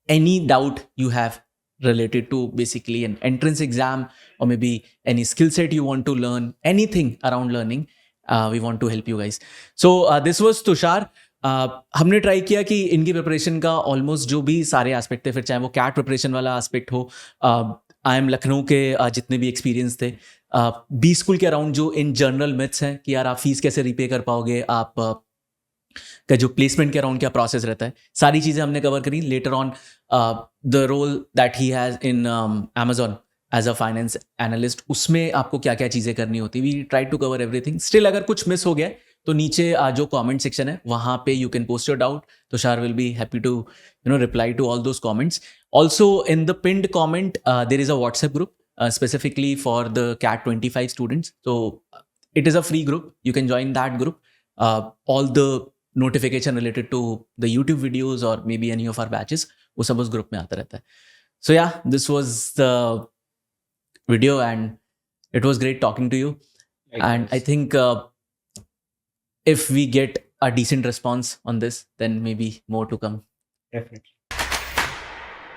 any doubt you have related to basically an entrance exam or maybe any skill set you want to learn, anything around learning, we want to help you guys. So this was Tushar. हमने try किया कि इनकी preparation का almost जो भी सारे aspect थे, फिर चाहे वो कैट प्रिपरेशन वाला एस्पेक्ट हो, IIM लखनऊ के जितने भी एक्सपीरियंस थे, बी स्कूल के अराउंड जो इन जनरल मिथ्स हैं कि यार आप फीस कैसे रिपे कर पाओगे, आप का जो प्लेसमेंट के अराउंड क्या प्रोसेस रहता है, सारी चीज़ें हमने कवर करी. Later on the role that he has in Amazon as a finance analyst, उसमें आपको क्या क्या चीज़ें करनी होती. We try to cover everything. Still अगर कुछ मिस हो गया तो नीचे जो कमेंट सेक्शन है वहाँ पे you can post your doubt. Tushar will be happy to reply to all those comments. Also in the pinned comment there is a WhatsApp group specifically for the CAT 25 students. So it is a free group. You can join that group. All the notification related to the YouTube videos or maybe any of our batches, वो सब उस group में आता रहता है. So yeah, this was the video and it was great talking to you. And I think if we get a decent response on this, then maybe more to come. Definitely.